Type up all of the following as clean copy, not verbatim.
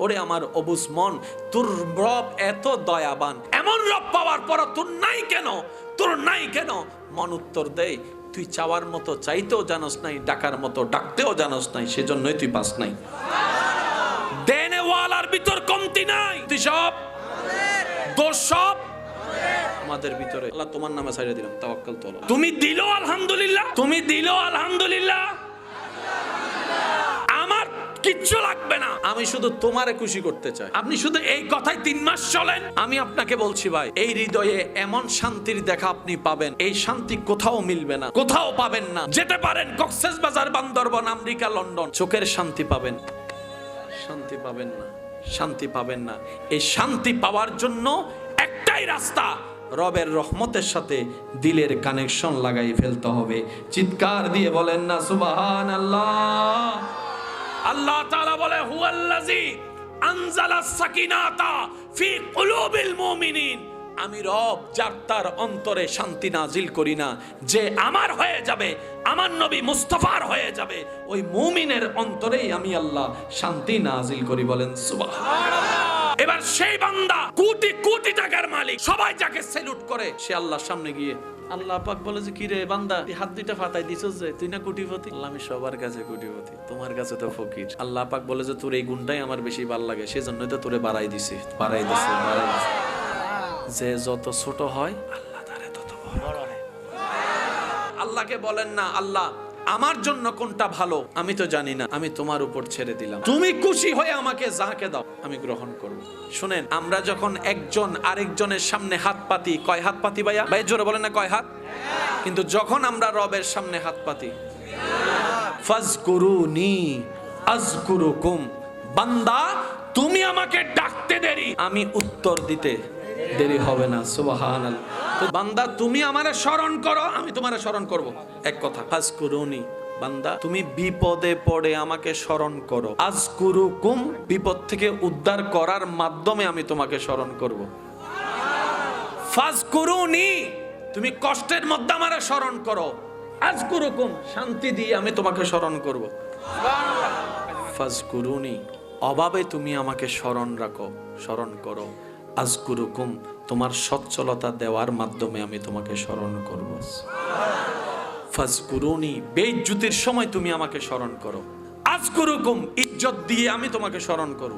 ওরে আমার অবুজ মন, তোর রব এত দয়াবান, এমন রব পাওয়ার পর তোর নাই কেন, তোর নাই কেন? মন উত্তর দেয়, তুই চাওয়ার মতো চাইতেও জানোস নাই, ডাকার মতো ডাকতেও জানোস নাই, সেজন্যই তুই পাস নাই। দেনেওয়ালার ভিতর কমতি নাই, তুই সব দোষ সব আমাদের ভিতরে। আল্লাহ তোমার নামে ছাইড়া দিলাম, তাওয়াক্কাল তো আল্লাহ। তুমি দিলো আলহামদুলিল্লাহ, তুমি দিলো আলহামদুলিল্লাহ, আমার কিচ্ছু লাগবে না, আমি শুধু তোমারে খুশি করতে চাই। আপনি শুধু এই কথাই 3 মাস চলেন, আমি আপনাকে বলছি ভাই, এই হৃদয়ে এমন শান্তির দেখা আপনি পাবেন, এই শান্তি কোথাও মিলবে না, কোথাও পাবেন না। যেতে পারেন কক্সবাজার, বান্দরবান, আমেরিকা, লন্ডন, চোখের শান্তি পাবেন, শান্তি পাবেন না, শান্তি পাবেন না। এই শান্তি পাওয়ার জন্য একটাই রাস্তা, রবের রহমতের সাথে দিলের কানেকশন লাগাই ফেলতে হবে। চিৎকার দিয়ে বলেন না সুবহানাল্লাহ। আল্লাহ তাআলা বলে, হুয়াল্লাযী আনজালাস সাকিনাতা ফি কুলুবিল মুমিনিন, আমি রব যার তার অন্তরে শান্তি নাজিল করি না, যে আমার হয়ে যাবে, আমার নবী মুস্তাফার হয়ে যাবে, ওই মুমিনের অন্তরেই আমি আল্লাহ শান্তি নাজিল করি। বলেন সুবহানাল্লাহ। এবার সেই বান্দা কোটি কোটি টাকার মালিক, সবাই যাকে স্যালুট করে, সে আল্লাহর সামনে গিয়ে আল্লাহ পাক বলে যে, কি রে বান্দা, তুই হাত দুইটা ফাটাই দিছস যে, তুই না কোটিপতি? আল্লাহ, আমি সবার কাছে কোটিপতি, তোমার কাছে তো ফকির। আল্লাহ পাক বলে যে, তোর এই গুণটাই আমার বেশি ভালো লাগে, সেজন্যই তো তোরে বাড়াই দিছি, বাড়াই দিছি, বাড়াই দিছি। যে যত ছোট হয় আল্লাহ তারে তত বড় করে। আল্লাহকে বলেন না, আল্লাহ আমার জন্য কোনটা ভালো আমি তো জানি না, আমি তোমার উপর ছেড়ে দিলাম, তুমি খুশি হয়ে আমাকে যাকে দাও আমি গ্রহণ করব। শুনেন, আমরা যখন একজন আরেকজনের সামনে হাত পাতি, কয় হাত পাতি ভাইয়া? ভাই জোরে বলেন না, কয় হাত? কিন্তু যখন আমরা রবের সামনে হাত পাতি, ফাজকুরুনি আযকুরুকুম, বান্দা তুমি আমাকে ডাকতে দেরি, আমি উত্তর দিতে দেরি হবে না। সুবহানাল্লাহ। তো বান্দা তুমি আমারে স্মরণ করো, আমি তোমারে স্মরণ করব। এক কথা, ফাজকুরুনি, বান্দা তুমি বিপদে পড়ে আমাকে স্মরণ করো, আযকুরুকুম, বিপদ থেকে উদ্ধার করার মাধ্যমে আমি তোমাকে স্মরণ করব। ফাজকুরুনি, তুমি কষ্টের মধ্যে আমারে স্মরণ করো, আযকুরুকুম, শান্তি দিয়ে আমি তোমাকে স্মরণ করব। ফাজকুরুনি, অভাবে তুমি আমাকে স্মরণ রাখো, স্মরণ করো, আযকুরুকুম, তোমার সচ্ছলতা দেওয়ার মাধ্যমে আমি তোমাকে স্মরণ করব। ফাজকুরুনি, বেইজ্জতির সময় তুমি আমাকে স্মরণ করো, আযকুরুকুম, ইজ্জত দিয়ে আমি তোমাকে স্মরণ করব।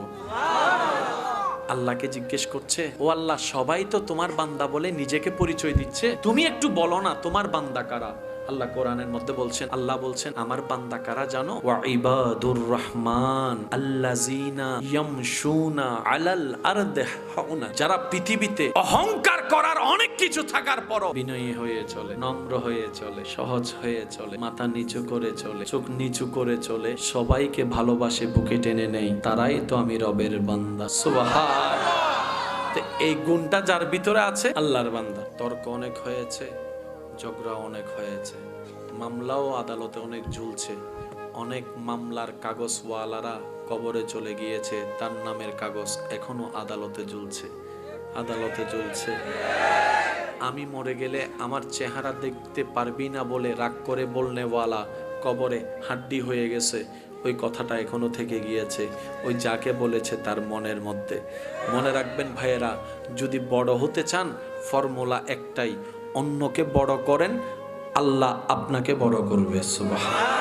আল্লাহকে জিজ্ঞেস করছে, ও আল্লাহ, সবাই তো তোমার বান্দা বলে নিজেকে পরিচয় দিচ্ছে, তুমি একটু বলো না তোমার বান্দা কারা? আল্লাহ কোরআনের মধ্যে বলছেন, আল্লাহ বলছেন, আমার বান্দা কারা জানো? ওয়া ইবাদুর রহমান আল্লাযিনা ইয়ামশুনা আলাল আরদি হাওনা, যারা পৃথিবীতে অহংকার করার অনেক কিছু থাকার পরও বিনয়ী হয়ে চলে, নম্র হয়ে চলে, সহজ হয়ে চলে, মাথা নিচু করে চলে, চোখ নিচু করে চলে, সবাইকে ভালোবাসে, বুকে টেনে নেই, তারাই তো আমি রবের বান্দা। সুবহানাল্লাহ। এই গুণটা যার ভিতরে আছে, আল্লাহর বান্দা। তর্ক অনেক হয়েছে, ঝগড়া অনেক হয়েছে, মামলাও আদালতে অনেক ঝুলছে, অনেক মামলার কাগজওয়ালারা কবরে চলে গিয়েছে, তার নামের কাগজ এখনো আদালতে ঝুলছে, আদালতে ঝুলছে। আমি মরে গেলে আমার চেহারা দেখতে পারবি না বলে রাগ করে বলনেওয়ালা কবরে হাড্ডি হয়ে গেছে, ওই কথাটা এখনো থেকে গিয়েছে, ওই যাকে বলেছে তার মনের মধ্যে। মনে রাখবেন ভাইয়েরা, যদি বড় হতে চান ফর্মুলা একটাই, অন্যকে বড় করেন, আল্লাহ আপনাকে বড় করবে। সুবহানাল্লাহ।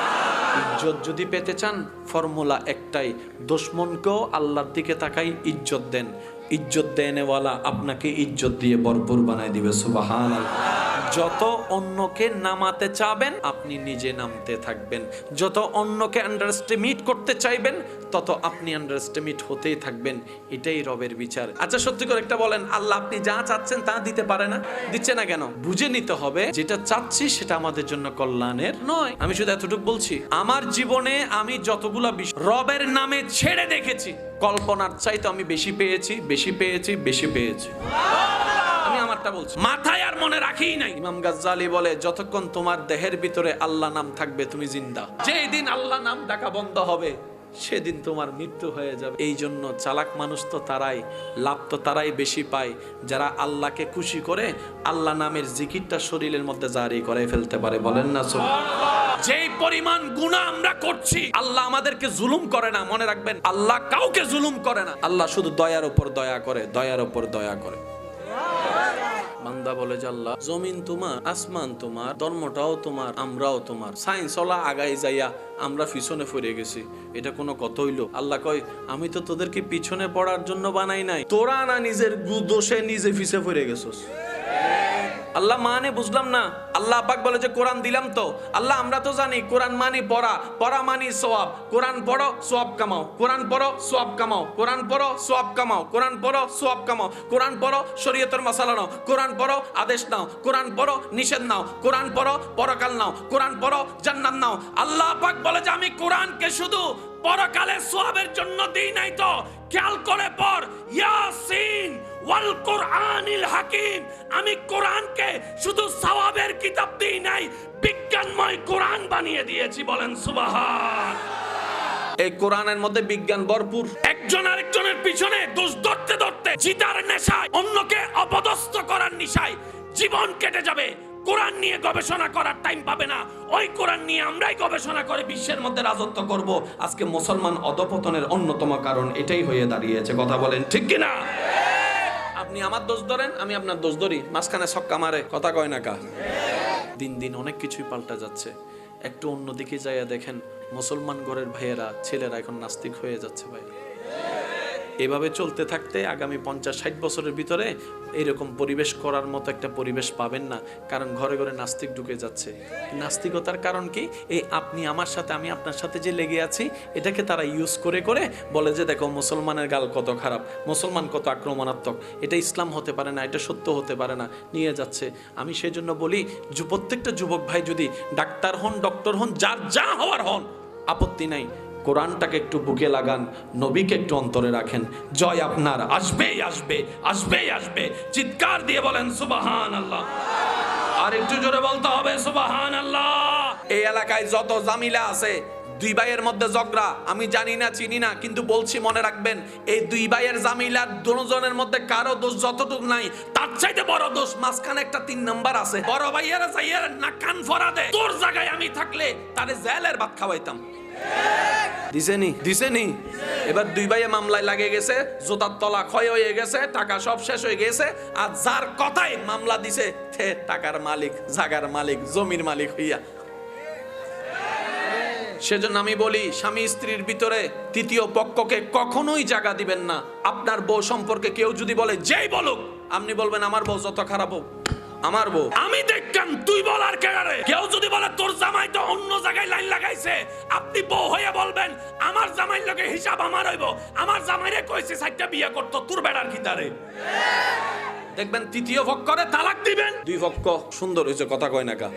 ইজ্জত যদি পেতে চান ফর্মুলা একটাই, দুশমনকেও আল্লাহর দিকে তাকাই ইজ্জত দেন, ইজ্জত দেনেওয়ালা আপনাকে ইজ্জত দিয়ে ভরপুর বানাই দিবে। সুবহানাল্লাহ। যত অন্যকে নামাতে চাবেন আপনি নিজে নামতে থাকবেন, যত অন্যকে আন্ডারস্টিমেট করতে চাইবেন তত আপনি আন্ডারস্টিমেট হতেই থাকবেন। এটাই রবের বিচার। আচ্ছা সত্যি করে একটা বলেন, আল্লাহ আপনি যা চাচ্ছেন তা দিতে পারে না? দিচ্ছে না কেন? বুঝে নিতে হবে যেটা চাচ্ছি সেটা আমাদের জন্য কল্যাণের নয়। আমি শুধু এতটুকু বলছি, আমার জীবনে আমি যতগুলা রবের নামে ছেড়ে দেখেছি, কল্পনার চাইতে আমি বেশি পেয়েছি, বেশি পেয়েছি, বেশি পেয়েছি। আমি আমারটা বলছি, মাথায় আর মনে রাখিই নাই। ইমাম গাজ্জালি বলে, যতক্ষণ তোমার দেহের ভিতরে আল্লাহ নাম থাকবে তুমি জিন্দা, যেই দিন আল্লাহ নাম ডাকা বন্ধ হবে সেদিন তোমার মৃত্যু হয়ে যাবে। এই জন্য চালাক মানুষ তো তারাই, লাভ তো তারাই বেশি পায় যারা আল্লাহকে খুশি করে আল্লাহ নামের জিকিরটা শরীরের মধ্যে জারি করে ফেলতে পারে। বলেন না সুবহানাল্লাহ। যেই পরিমাণ গুনাহ আমরা করছি, আল্লাহ আমাদেরকে জুলুম করে না, মনে রাখবেন আল্লাহ কাউকে জুলুম করে না, আল্লাহ শুধু দয়ার উপর দয়া করে, দয়ার উপর দয়া করে। বান্দা বলে যে আল্লাহ জমিন তোমার, আসমান তোমার, ধর্মটাও তোমার, আমরাও তোমার, সায়েন্স ওলা আগাই যাইয়া আমরা পিছনে পড়ে গেছি, এটা কোনো কথা হইলো? আল্লাহ কয় আমি তো তোদেরকে পিছনে পড়ার জন্য বানাই নাই, তোরা না নিজের দোষে নিজে পিছে পড়ে গেছস। আল্লাহ মানে বুঝলাম না। আল্লাহ পাক বলে যে কোরআন দিলাম তো। আল্লাহ আমরা তো জানি কোরআন মানি পড়া, পড়া মানি সওয়াব, কোরআন পড়ো সওয়াব কামাও, কোরআন পড়ো সওয়াব কামাও, কোরআন পড়ো সওয়াব কামাও, কোরআন পড়ো সওয়াব কামাও, কোরআন পড়ো শরীয়তের মাসালা নাও, কোরআন পড়ো আদেশ নাও, কোরআন পড়ো নিষেধ নাও, কোরআন পড়ো পরকাল নাও, কোরআন পড়ো জান্নাত নাও। আল্লাহ পাক বলে যে আমি কোরআনকে শুধু পরকালে সওয়াবের জন্য দেই নাই তো, খেয়াল করে পড়, ইয়াসিন ওয়াল কোরআনিল হাকিম, আমি কোরআনকে শুধু সওয়াবের কিতাব দেই নাই, বিজ্ঞানময় কোরআন বানিয়ে দিয়েছি। বলেন সুবহান। এই কোরআনের মধ্যে বিজ্ঞান ভরপুর। একজন আরেকজনের পিছনে দোষ ধরতে ধরতে জিতার নেশায়, অন্যকে অপদস্থ করার নেশায় জীবন কেটে যাবে, কোরআন নিয়ে গবেষণা করার টাইম পাবে না। ওই কোরআন নিয়ে আমরাই গবেষণা করে বিশ্বের মধ্যে রাজত্ব করব। আজকে মুসলমান অধপতনের অন্যতম কারণ এটাই হয়ে দাঁড়িয়েছে। কথা বলেন ঠিক কিনা? আপনি আমার দোষ ধরেন, আমি আপনার দোষ ধরি, মাঝখানে ছক্কা মারে, কথা কয় না কা? দিন দিন অনেক কিছুই পাল্টা যাচ্ছে। একটু অন্যদিকে যাইয়া দেখেন, মুসলমান ঘরের ভাইয়েরা, ছেলেরা এখন নাস্তিক হয়ে যাচ্ছে ভাই। এভাবে চলতে থাকতে আগামী 50-60 বছরের ভিতরে এরকম পরিবেশ করার মতো একটা পরিবেশ পাবেন না, কারণ ঘরে ঘরে নাস্তিক ঢুকে যাচ্ছে। নাস্তিকতার কারণ কি? এই আপনি আমার সাথে, আমি আপনার সাথে যে লেগে আছি, এটাকে তারা ইউজ করে করে বলে যে দেখো মুসলমানের গাল কত খারাপ, মুসলমান কত আক্রমণাত্মক, এটা ইসলাম হতে পারে না, এটা সত্য হতে পারে না, নিয়ে যাচ্ছে। আমি সেই জন্য বলি, প্রত্যেকটা যুবক ভাই যদি ডাক্তার হন, ডক্টর হন, যার যা হওয়ার হন, আপত্তি নাই, কোরআনটাকে একটু বুকে লাগান, নবীকে একটু অন্তরে রাখেন, জয় আপনার আসবেই আসবে, আসবেই আসবে। চিৎকার দিয়ে বলেন সুবহানাল্লাহ। আর একটু জোরে বলতে হবে সুবহানাল্লাহ। এই এলাকায় যত জামিলা আছে, দুই ভাইয়ের মধ্যে ঝগড়া, আমি জানি না চিনি না, কিন্তু বলছি মনে রাখবেন, এই দুই ভাইয়ের জামিলার দুজনের মধ্যে কারো দোষ যতটুকু নাই, তার চাইতে বড় দোষ মাঝখানে একটা 3 নাম্বার আছে। বড় ভাইয়েরা যাইয়া না কান ফরা দেয়, তোর জায়গায় আমি থাকলে তারে জেলের ভাত খাওয়াইতাম। দিছেনি। এবার দুই ভাইয়ে মামলায় লাগে গেছে, জোতার তলা ক্ষয় হয়ে গেছে, টাকা সব শেষ হয়ে গেছে, আর যার কথাই মামলা দিছে টাকার মালিক, জাগার মালিক, জমির মালিক হইয়া। সেজন্য আমি বলি, স্বামী স্ত্রীর ভিতরে তৃতীয় পক্ষকে কখনোই জায়গা দিবেন না। আপনার বউ সম্পর্কে কেউ যদি বলে, যেই বলুক, আপনি বলবেন আমার বউ যত খারাপ হোক, আমার বউ আমি দেখলাম, তুই বলার কেড়ারে। কেউ যদি বলে তোর জামাই তো অন্য জায়গায় লাইন লাগাইছে, আপনি বউ হয়ে বলবেন আমার জামাইর লগে হিসাব আমার হইব, আমার জামাইরে কইছে 4টা বিয়ে করতে, তোর বেড়ার কিতারে। দেখবেন তৃতীয় পক্ষরে তালাক দিবেন, দুই পক্ষ সুন্দর হয়েছে, কথা কয় না কা?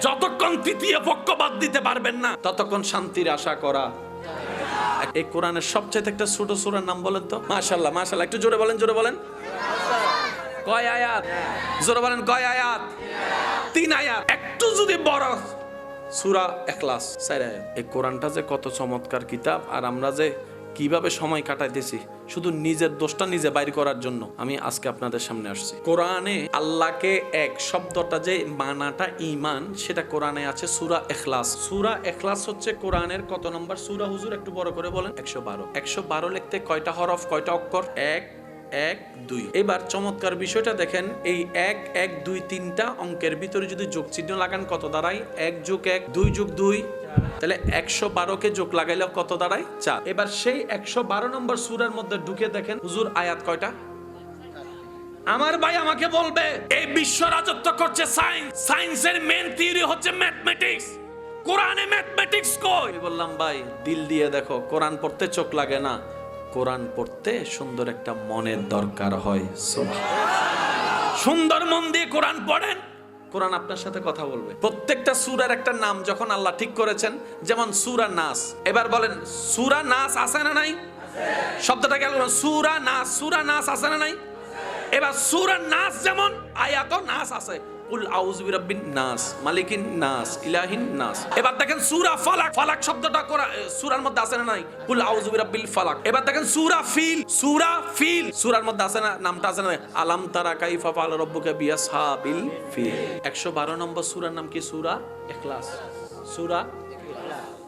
যতক্ষণ তৃতীয় পক্ষ বাদ দিতে পারবেন না, ততক্ষণ শান্তির আশা করা। এই কোরআনের সবচেয়ে একটা ছোট সূরার নাম বলেন তো? মাশাআল্লাহ, মাশাআল্লাহ, একটু জোরে বলেন, জোরে বলেন। কয় আয়াত? জোরে বলেন, কয় আয়াত? 3 আয়াত। একটু যদি বড়, সূরা ইখলাস 4 আয়াত। এই কোরআনটা যে কত চমৎকার কিতাব, আর আমরা যে কিভাবে সময় কাটাইতেছি শুধু নিজের দোষটা নিজে বাইর করার জন্য। আমি আজকে আপনাদের সামনে আসছি। কোরআনে আল্লাহকে এক শব্দটা যে মানাটা ঈমান, সেটা কোরআনে আছে সূরা ইখলাস। সূরা ইখলাস হচ্ছে কোরআনের কত নম্বর সূরা হুজুর? একটু বড় করে বলেন। 112। 112 লিখতে কয়টা হরফ, কয়টা অক্ষর? 1 1 2। এবার চমৎকার বিষয়টা দেখেন, এই 1 1 2 3টা অঙ্কের ভিতরে যদি যোগ চিহ্ন লাগান কত দাঁড়ায়? 1 + 1 2 + 2, তাহলে 112কে যোগ লাগাইলে কত দাঁড়ায়? 4। এবার সেই 112 নম্বর সূরার মধ্যে ঢুকে দেখেন হুজুর আয়াত কয়টা? আমার ভাই আমাকে বলবে এই বিশ্ব রাজত্ব করছে সায়েন্স, সায়েন্সের মেন থিওরি হচ্ছে ম্যাথমেটিক্স, কোরআনে ম্যাথমেটিক্স কই? বললাম ভাই দিল দিয়ে দেখো, কোরআন পড়তে চোখ লাগে না, কোরআন পড়তে সুন্দর একটা মনের দরকার হয়। সুন্দর মন দিয়ে কোরআন পড়েন, কোরআন আপনার সাথে কথা বলবে। প্রত্যেকটা সূরার একটা নাম যখন আল্লাহ ঠিক করেছেন, যেমন সূরা নাস। এবার বলেন সূরা নাস আছে না নাই? শব্দটা গেল সূরা নাস, সূরা নাস আছে না নাই? এবার সূরা নাস যেমন আয়াতও নাস আছে, কুল আউযু বিরাব্বিন নাস, মালিকিন নাস, ইলাহিন নাস। এবার দেখেন সূরা ফালাক, ফালাক শব্দটা সূরার মধ্যে আছে না নাই? কুল আউযু বিরাব্বিল ফালাক। এবার দেখেন সূরা ফিল, সূরা ফিল সূরার মধ্যে আছে না? নামটা আছে না? আলাম তারা কাইফা ফাআলা রাব্বুকা বিআসহাবিল ফিল। 112 নম্বর সূরার নাম কি? সূরা ইখলাস। সূরা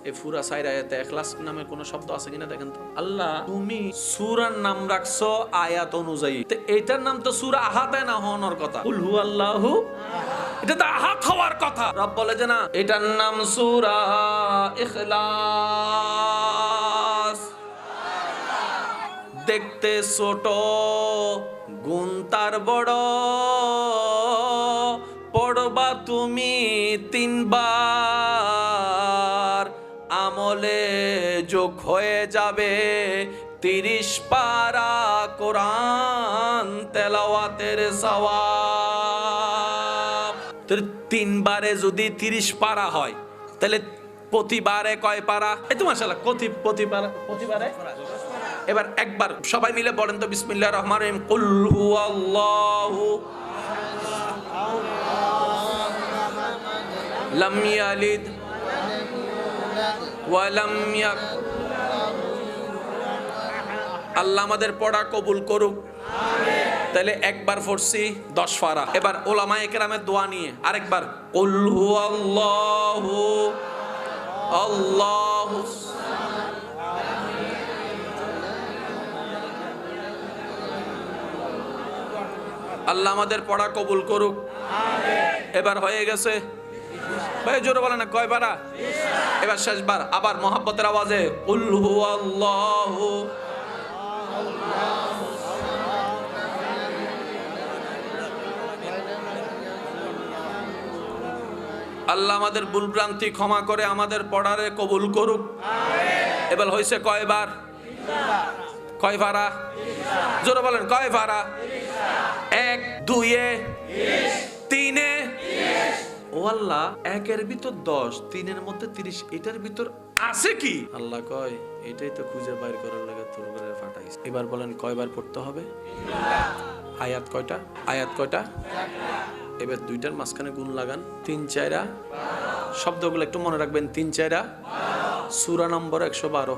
এই পুরা চার আয়াতে ইখলাস নামে কোন শব্দ আছে কিনা দেখেন তো। আল্লাহ তুমি সূরার নাম রাখছো আয়াত অনুযায়ী, তো এটার নাম তো সূরা আহাদে না হওয়ার কথা। কুল হুয়াল্লাহু, এটা তো আহাদ হওয়ার কথা। রব বলে যে না, এটার নাম সূরা ইখলাস। দেখতে ছোট, গুণ তার বড়, পড়বা তুমি 3 বার, আমলে যোগ হয়ে যাবে 30 পারা কোরআন তেলাওয়াতের সওয়াব। 3 বারে যদি 30 পারা হয়, তাহলে প্রতিবারে কয় পারা? এই তো মাশাআল্লাহ, প্রতিবারে। এবার একবার সবাই মিলে বলেন তো বিসমিল্লাহির রহমানির রহিম। কুল হুয়াল্লাহু লাম ইয়ালিদ ওয়া লাম ইয়াকুল। আল্লাহ আমাদের পড়া কবুল করুক। তাহলে একবার পড়ছি 10 পারা। এবার উলামায়ে কেরামের দোয়া নিয়ে আরেকবার কুল হুয়াল্লাহু আল্লাহু। আল্লাহ আমাদের পড়া কবুল করুক। এবার হয়ে গেছে ভাই, জোরে বলেন না কয় পারা? এবার শেষবার আবার মহব্বতের আওয়াজে কুল হুয়াল্লাহু। আল্লাহ আমাদের ভুল ভ্রান্তি ক্ষমা করে আমাদের পড়ারে কবুল করুক। এবার হয়েছে কয়বার? কয় পারা? জোরে বলেন কয় পারা? 1, 2, 3। ও আল্লাহ, 1-এর ভিতর 10, 3-এর মধ্যে 30, এটার ভিতর আছে কি? আল্লাহ কয় এটাই তো খুঁজে বাইর করার লাগে তোর করে ফাটাইছে। এবার বলেন কয়বার পড়তে হবে? আয়াত কয়টা? আয়াত কয়টা? এবার 2টার মাঝখানে গুণ লাগান। 3 4 শব্দগুলো একটু মনে রাখবেন। 3 4 সূরা নম্বর 112।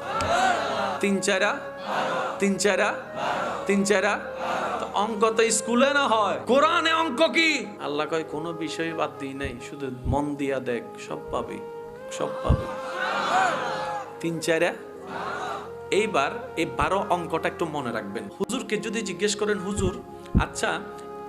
3 4 3 4 3 4। তো অঙ্ক তো স্কুলে না হয়, কোরআনে অঙ্ক কি? আল্লাহ কয় কোনো বিষয় বাদ দিই নাই, শুধু মন দিয়া দেখ, সব পাবি, সব পাবি। 3 4। এইবার এই 12 অঙ্কটা একটু মনে রাখবেন। হুজুরকে যদি জিজ্ঞেস করেন, হুজুর আচ্ছা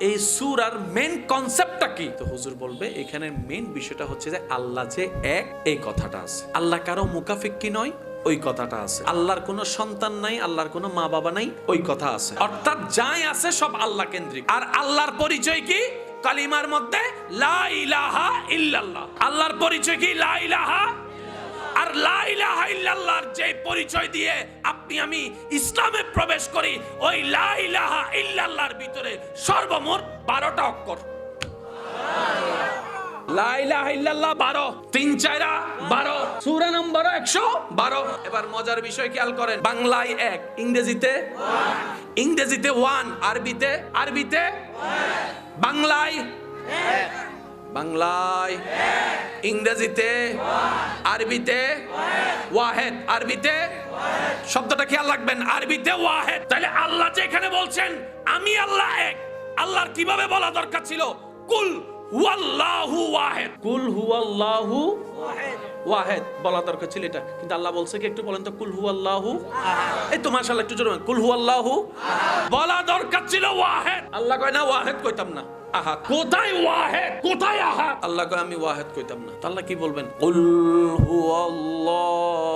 এই সূরার মেইন কনসেপ্টটা কি? তো হুজুর বলবে এখানে মেইন বিষয়টা হচ্ছে যে আল্লাহ যে এক, এই কথাটা আছে। আল্লাহ কারো মুকাফিক্কি নয়, ওই কথাটা আছে। আল্লাহর কোনো সন্তান নাই, আল্লাহর কোনো মা বাবা নাই, ওই কথা আছে। অর্থাৎ যাই আছে সব আল্লাহ কেন্দ্রিক। আর আল্লাহর পরিচয় কি? কালিমার মধ্যে লা ইলাহা ইল্লাল্লাহ। আল্লাহর পরিচয় কি? লা ইলাহা। আর লা ইলাহা ইল্লাল্লাহর যে পরিচয় দিয়ে আপনি আমি ইসলামে প্রবেশ করি, ওই লা ইলাহা ইল্লাল্লাহর ভিতরে সর্বমোট 12টা অক্ষর। লা ইলাহা ইল্লাল্লাহ 12, 3 4 12, সূরা নম্বর 112। এবার মজার বিষয় খেয়াল করেন। বাংলায় 1, ইংরেজিতে 1, আরবিতে বাংলায় 1, ইংরেজিতে আরবিতে ওয়াহেদ। আরবিতে শব্দটা খেয়াল রাখবেন, আরবিতে ওয়াহেদ। তাহলে আল্লাহ যে এখানে বলছেন আমি আল্লাহ এক, আল্লাহর কিভাবে বলা দরকার ছিল কুল হুয়াল্লাহু ওয়াহিদ। কুল হুয়াল্লাহু ওয়াহিদ বলা দরকার ছিল এটা, কিন্তু আল্লাহ বলছে কি একটু বলেন তো কুল হুয়াল্লাহু আহাদ। এই তো মাশাআল্লাহ একটু জোরে কুল হুয়াল্লাহু বলা দরকার ছিল ওয়াহিদ। আল্লাহ কয় না ওয়াহিদ কইতাম না, আহাদ। কোথায় ওয়াহিদ কোথায় আহাদ? আল্লাহ কয় আমি ওয়াহিদ কইতাম না। আল্লাহ কি বলবেন? কুল হুয়াল্লাহু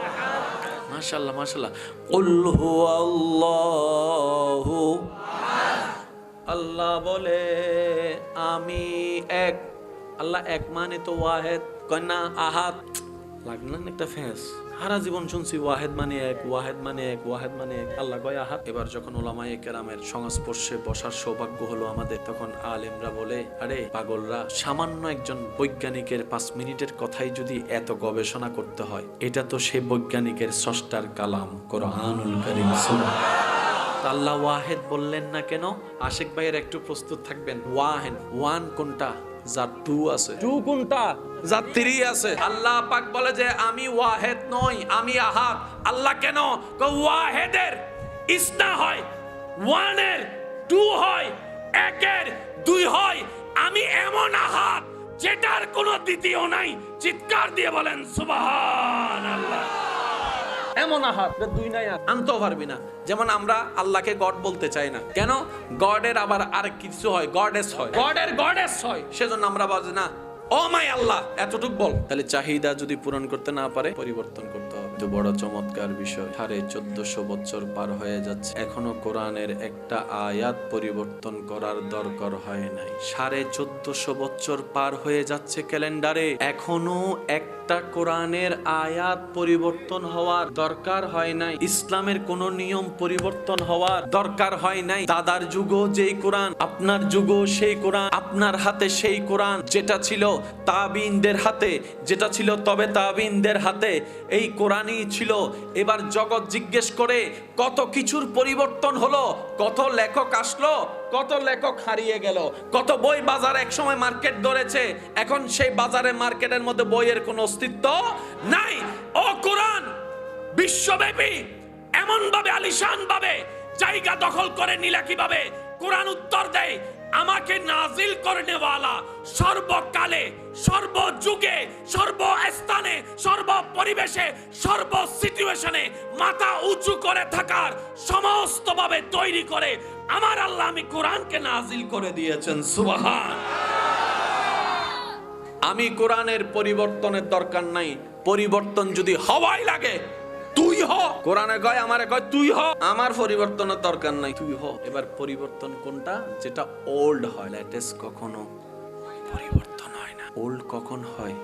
আহাদ। মাশাআল্লাহ মাশাআল্লাহ। কুল হুয়াল্লাহু আল্লাহ বলে আমি এক। আল্লাহ এক মানে তো ওয়াহেদ, কন্যা আহাদ। লাগলেন একটা ফেস, সারা জীবন শুনছি ওয়াহেদ মানে এক, ওয়াহেদ মানে এক, ওয়াহেদ মানে এক। আল্লাহ কয় আহাদ। এবার যখন উলামায়ে কেরামের সংস্পর্শে বসার সৌভাগ্য হলো আমাদের, তখন আলেমরা বলে আরে পাগলরা, সামান্য একজন বৈজ্ঞানিকের 5 মিনিটের কথাই যদি এত গবেষণা করতে হয়, এটা তো সেই বৈজ্ঞানিকের স্রষ্টার কালাম কোরআনুল কারীম। আল্লাহ ওয়াহেদ বললেন না কেন? আশিক ভাইয়ের একটু প্রস্তুত থাকবেন। ওয়ান কোনটা? যার 2 আছে। 2 কোনটা? যার 3 আছে। আল্লাহ পাক বলে যে আমি ওয়াহেদ নই, আমি আহাদ। আল্লাহ কেন? ওয়াহেদের ইসনা হয়, 1-এর 2 হয়, 1-এর 2 হয়। আমি এমন আহাদ যেটার কোনো দ্বিতীয় নাই। চিৎকার দিয়ে বলেন সুবহানাল্লাহ। এমন আহাত দুই নাই আনতেও পারবি না। যেমন আমরা আল্লাহকে গড বলতে চাই না, কেন? গডের আবার আর কিছু হয়, গডেস হয়, গডের গডেস হয়, সেজন্য আমরা বলি না ও মাই আল্লাহ, এতটুক বল। তাহলে চাহিদা যদি পূরণ করতে না পারে পরিবর্তন করতে হবে। তো বড় চমৎকার বিষয়, 1450 বছর পার হয়ে যাচ্ছে, এখনো কোরআনের একটা আয়াত পরিবর্তন করার দরকার হয় নাই। 1450 বছর পার হয়ে যাচ্ছে ক্যালেন্ডারে, এখনো একটা কোরআনের আয়াত পরিবর্তন হওয়ার দরকার হয় নাই। ইসলামের কোন নিয়ম পরিবর্তন হওয়ার দরকার হয় নাই। দাদার যুগও যেই কোরআন, আপনার যুগও সেই কোরআন, আপনার হাতে সেই কোরআন যেটা ছিল তাবিনদের হাতে, যেটা ছিল তবে তাবিনদের হাতে, এই কোরআনই ছিল। এবার জগৎ জিজ্ঞেস করে কত কিছুর পরিবর্তন হলো, কত লেখক আসলো, কত লেখক হারিয়ে গেল, কত বই বাজার একসময় মার্কেট ধরেছে, এখন সেই বাজারে মার্কেটের মধ্যে বইয়ের কোনো অস্তিত্ব নাই। ও কোরআন বিশ্বব্যাপী এমন ভাবে আলিশান ভাবে জায়গা দখল করে নিলা কিভাবে? কোরআন উত্তর দেয়, আমাকে নাজিল করনেওয়ালা সর্বকালে, সর্বযুগে, সর্বস্থানে, সর্ব পরিবেশে, সর্ব সিচুয়েশনে মাথা উঁচু করে থাকার সমস্ত ভাবে তৈরি করে আমার আল্লাহ আমি কোরআনকে নাজিল করে দিয়েছেন। সুবহান। আমি কোরআনের পরিবর্তনের দরকার নাই। পরিবর্তন যদি হওয়াই লাগে তুই হ। কোরআনে কয় আমারে কয় তুই হ, আমার পরিবর্তনের দরকার নাই, তুই হ। এবার পরিবর্তন কোনটা? যেটা ওল্ড হয়। লেটেস্ট কখনো পরিবর্তন হয় না। ওল্ড কখন হয়?